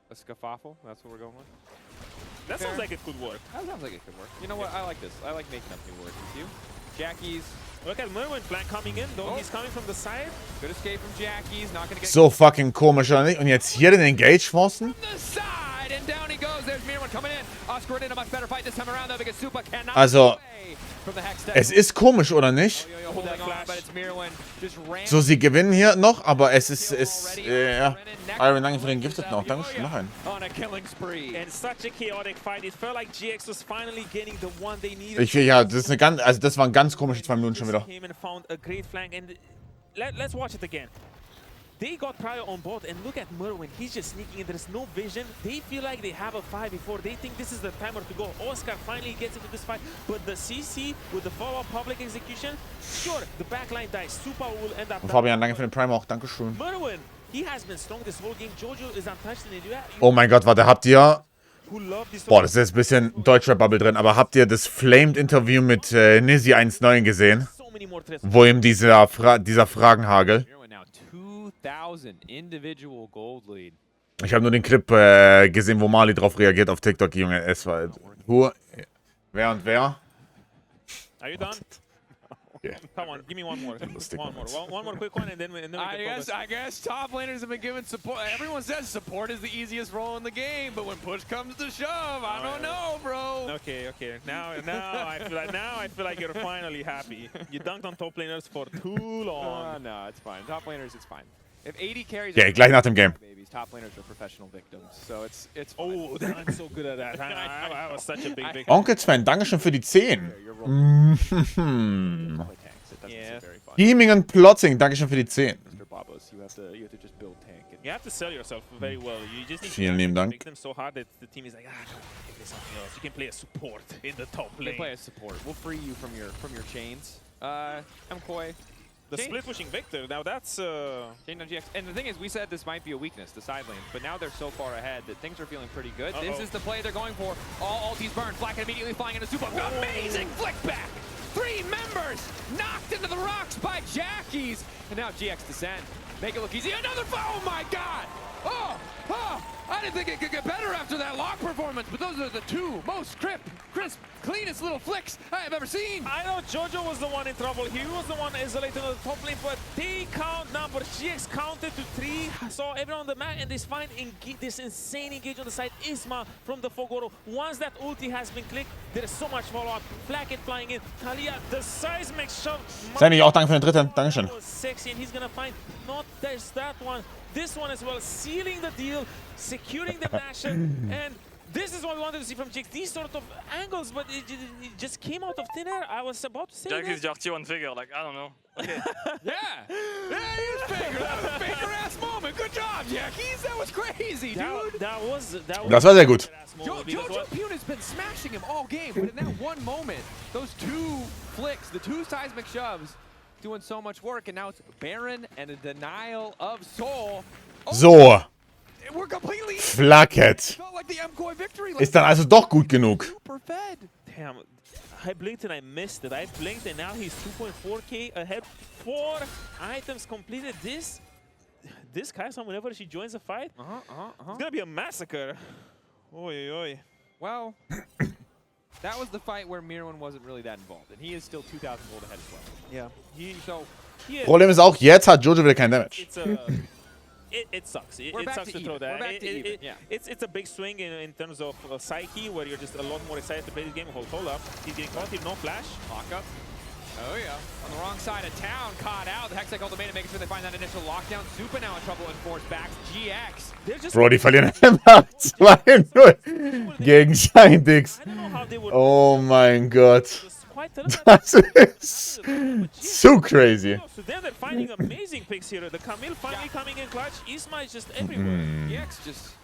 Speaker 3: A skefaffle, that's what we're going with?
Speaker 1: That sounds like it could work.
Speaker 3: That sounds like it could work. You know what? I like this. I like making up new words with you. Jackie's.
Speaker 1: Look at Merwin flank coming in, though. He's coming from the side.
Speaker 3: Good escape from Jackie's. Not gonna get...
Speaker 2: So fucking komisch, oder nicht? Und jetzt hier den Engage forcen?
Speaker 3: And down he goes. There's Mirwan coming in. Oscar in a much better fight this time around, though, because Supa cannot...
Speaker 2: Also, es ist komisch, oder nicht? So, sie gewinnen hier noch, aber es ist ja. Iron, danke für den Gifteten auch. Dankeschön, noch einen. Ja, das ist eine ganz, also das waren ganz komische 2 Minuten schon wieder.
Speaker 1: Let's watch it again. They got Prior on board, and look at Merwin. He's just sneaking in. There's no vision. They feel like they have a fight before. They think this is the timer to go. Oscar finally gets into this fight, but the CC with the follow-up public execution, sure, the backline dies. Super will end up...
Speaker 2: Und Fabian, danke für den Prime auch. Dankeschön.
Speaker 1: Merwin, he has been strong this whole game. Jojo is untouched in the...
Speaker 2: Oh mein Gott, warte, habt ihr... Boah, das ist jetzt ein bisschen Deutschrap-Bubble drin, aber habt ihr das Flamed-Interview mit Nizzy 1.9 gesehen? Wo ihm dieser Fragenhagel... Ich habe nur den Clip gesehen, wo Mali drauf reagiert auf TikTok, Junge. Es war... Wer und wer?
Speaker 1: Are you done? Yeah. Come on, give me one more. One more quick one, and then we can focus.
Speaker 3: I guess top laners have been given support. Everyone says support is the easiest role in the game, but when push comes to shove, I don't know, bro.
Speaker 1: Okay. Now I feel like you're finally happy. You dunked on top laners for too long.
Speaker 3: No, it's fine. Top laners, it's fine. If 80 carries,
Speaker 2: Okay, gleich nach dem Game.
Speaker 3: babies, top laners are professional victims. So it's
Speaker 1: Oh, I'm so good at that. I was such a big victim.
Speaker 2: Onkel Sven, Dankeschön für die 10. Mhm.
Speaker 1: Yeah.
Speaker 2: Gaming and Plotting, Dankeschön für die 10.
Speaker 3: Babos, you have to just build tank.
Speaker 1: You have to sell yourself very well. You just need
Speaker 2: Vielen
Speaker 1: to
Speaker 2: lieben Dank.
Speaker 1: make them so hard that the team is like, come on, give me something else. You can play a support in the top
Speaker 3: You
Speaker 1: lane.
Speaker 3: can play a support. We'll free you from your chains. MKOI.
Speaker 1: The split pushing Victor, now that's...
Speaker 3: Change on GX. And the thing is, we said this might be a weakness, the side lanes, but now they're so far ahead that things are feeling pretty good. This is the play they're going for. All ultis burn. Flack immediately flying into super. Amazing flick back! 3 members knocked into the rocks by Jackies. And now GX descend. Make it look easy. Another oh my god! Oh! I didn't think it could get better after that lock performance, but those are the 2 most crisp, cleanest little flicks I have ever seen.
Speaker 1: I know Jojo was the one in trouble. He was the one isolated on the top lane, but they count numbers. GX counted to 3, saw everyone on the map, and this find this insane engage on the side. Isma from the Fogoro. Once that ulti has been clicked, there is so much follow-up. Flacket flying in. Talia, the seismic shove.
Speaker 2: Sammy, auch danke für den dritten. Dankeschön.
Speaker 1: Sexy, and he's gonna find not just that one. This one as well, sealing the deal, securing the nation, and this is what we wanted to see from GX. These sort of angles, but it just came out of thin air. I was about to say
Speaker 10: Jackie's just one figure, like, I don't know. Okay.
Speaker 3: Yeah, he is Faker. That was a Faker-ass moment. Good job, Jackies. That was crazy, dude.
Speaker 2: Das war sehr gut.
Speaker 3: Jojo Pune has been smashing him all game, but in that one moment, those 2 flicks, the 2 seismic shoves, doing so much work, and now it's Baron and a denial of soul.
Speaker 2: So.
Speaker 3: We're completely
Speaker 2: Flacket.
Speaker 3: like the MKOI victory.
Speaker 2: Ist dann also doch gut genug.
Speaker 3: Super fed.
Speaker 1: Damn, I blinked and I missed it. I blinked and now he's 2.4k ahead. 4 items completed. This Kai'Sa, whenever she joins a fight, it's gonna be a massacre. Oi, oi.
Speaker 3: Well, that was the fight where Mirwin wasn't really that involved, and he is still 2,000 gold ahead as well.
Speaker 1: Yeah.
Speaker 2: Problem ist auch, jetzt hat Jojo wieder kein Damage.
Speaker 1: It sucks. It sucks to throw that. It's a big swing in terms of psyche, where you're just a lot more excited to play this game. Hold up. He's getting caught. No flash.
Speaker 3: Lock up. Oh yeah. On the wrong side of town, caught out. The Hextech ultimate making sure they find that initial lockdown. Super now in trouble in force backs. GX.
Speaker 2: Bro, die verlieren immer 2-0 gegen Shindix. Oh mein Gott. Das ist so crazy.
Speaker 1: So then they're finding amazing picks here. The Camille finally coming in clutch. Isma is just everywhere.
Speaker 3: GX just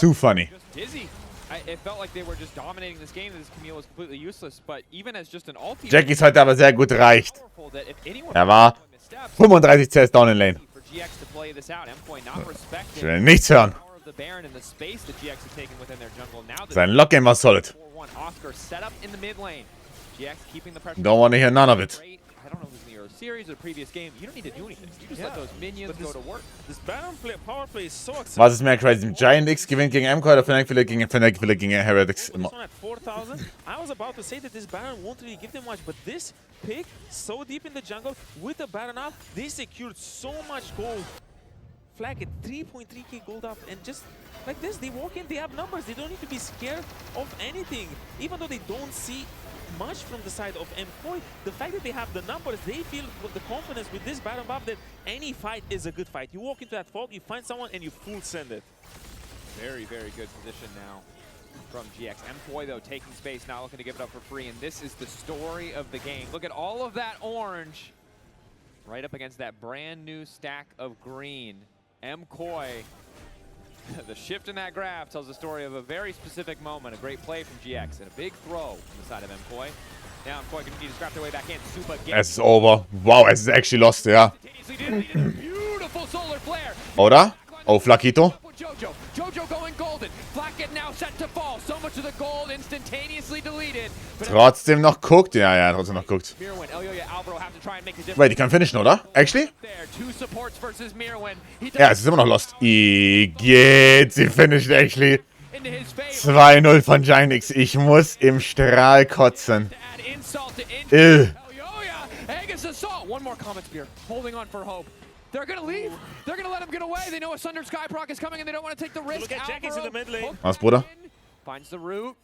Speaker 2: Too funny.
Speaker 3: Just dizzy. It felt like they were just dominating this game. This Camille was completely useless, but even as just an ulti.
Speaker 2: Jackie ist heute aber sehr gut reicht. Er war 35 CS down in Lane. Ich will nichts hören. Sein Lock-Game war solid. Don't want to hear none of it.
Speaker 3: I don't know if it was in the early series or previous game. You don't need to do anything. You just let those minions go to work.
Speaker 1: This Baron power play is so exciting.
Speaker 2: Was ist mehr crazy? Giant X gewinnt gegen MKOI oder Fnatic gegen Heretics immer.
Speaker 1: At 4,000, I was about to say that this Baron won't really give them much, but this pick so deep in the jungle with the Baron up, they secured so much gold. Flag at 3.3k gold up, and just like this, they walk in, they have numbers. They don't need to be scared of anything, even though they don't see much from the side of MKOI. The fact that they have the numbers, they feel with the confidence with this Baron buff that any fight is a good fight. You walk into that fault, you find someone, and you full send it.
Speaker 3: Very, very good position now from GX. MKOI, though, taking space, not looking to give it up for free, and this is the story of the game. Look at all of that orange right up against that brand new stack of green. MKOI, the shift in that graph tells the story of a very specific moment, a great play from GX, and a big throw from the side of MKOI. Now MKOI going to need to scrap their way back in. Super
Speaker 2: Es ist over. Wow, es ist actually lost, ja.
Speaker 3: Beautiful solar flare.
Speaker 2: Oder? Oh, Flakito.
Speaker 3: Jojo going golden. Flacket now set to fall. So much of the gold instantaneously deleted.
Speaker 2: Trotzdem noch guckt. Ja, ja, trotzdem noch guckt. Wait, die kann finishen, oder? Actually? Ja, es ist immer noch lost. Geht, sie finisht actually. 2-0 von Giant X. Ich muss im Strahl kotzen.
Speaker 3: One more comment, Spear. Holding on for hope. They're gonna leave. They're gonna let him get away. They know a Sundered Skyproc is coming and they don't want to take the risk.
Speaker 1: Look at Jackie's in the mid lane.
Speaker 2: Was, Bruder?
Speaker 3: Finds the root.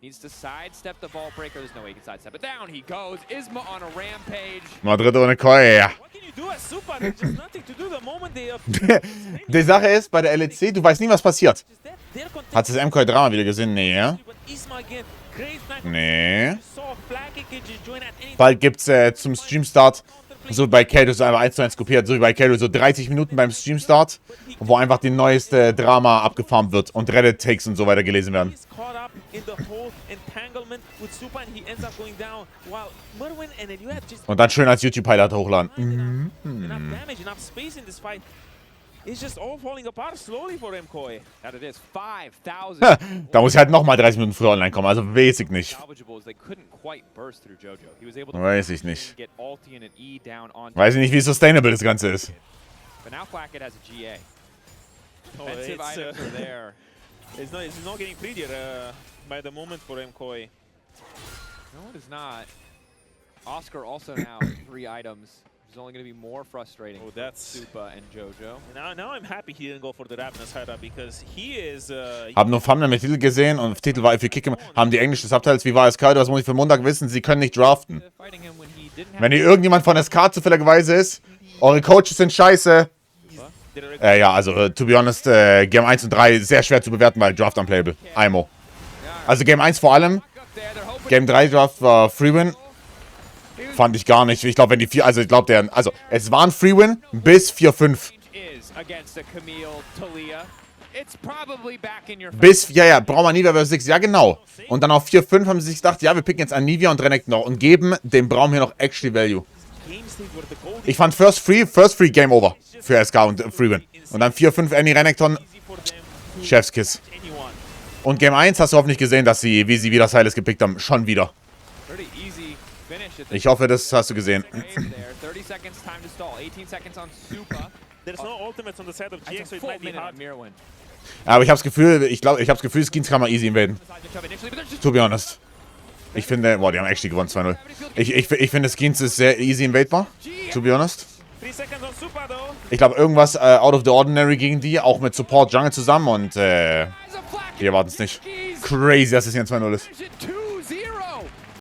Speaker 3: Needs to sidestep the ball breaker. There's no way he can sidestep it. Down he goes. Isma on a rampage.
Speaker 2: Madrid ohne MKOI, ja. Die Sache ist, bei der LEC, du weißt nie, was passiert. Hat das MKOI-Drama wieder gesehen? Nee, ja? Nee. Bald gibt's zum Streamstart, so wie bei Kato, so einfach 1:1 kopiert, so wie bei Kato, so 30 Minuten beim Streamstart, wo einfach die neueste Drama abgefarmt wird und Reddit-Takes und so weiter gelesen werden. Und dann schön als YouTube-Highlight hochladen. Da muss ich halt nochmal 30 Minuten früher online kommen, also weiß ich nicht. Weiß ich nicht. Weiß ich nicht, wie sustainable das Ganze ist.
Speaker 1: It's not getting prettier by the moment for MKOI.
Speaker 3: No, it is not. Oscar also now 3 items. It's only going to be more frustrating for Supa and Jojo.
Speaker 1: Now I'm happy he didn't go for the Rapness Hera because he is...
Speaker 2: Haben nur Thumbnail mit Titel gesehen und Titel war für Kick. Haben die englische Subtitles. Wie war SK? Was muss ich für Montag wissen? Sie können nicht draften. Wenn hier irgendjemand von SK zufälligerweise ist, eure Coaches sind scheiße. Ja, also, to be honest, Game 1 und 3 sehr schwer zu bewerten, weil Draft unplayable. IMO. Also Game 1 vor allem. Game 3 Draft war Free-Win. Fand ich gar nicht. Ich glaube, wenn die 4, also ich glaube, es war ein Free-Win bis 4-5. Bis, ja, brauchen wir Anivia vs 6, ja genau. Und dann auf 4-5 haben sie sich gedacht, ja, wir picken jetzt Anivia und Renekton noch und geben dem Braum hier noch actually Value. Ich fand First Free Game Over für SK und Free-Win. Und dann 4-5 Annie Renekton, Chefskiss. Und Game 1 hast du hoffentlich gesehen, dass sie, wie sie wieder Silas gepickt haben, schon wieder. Ich hoffe, das hast du gesehen. Aber ich habe das Gefühl, Skins kann man easy invaden. To be honest. Ich finde, boah, die haben actually gewonnen 2-0. Ich finde, Skins ist sehr easy invadbar. To be honest. Ich glaube, irgendwas out of the ordinary gegen die, auch mit Support Jungle zusammen und wir erwarten es nicht. Crazy, dass es hier ein 2-0 ist.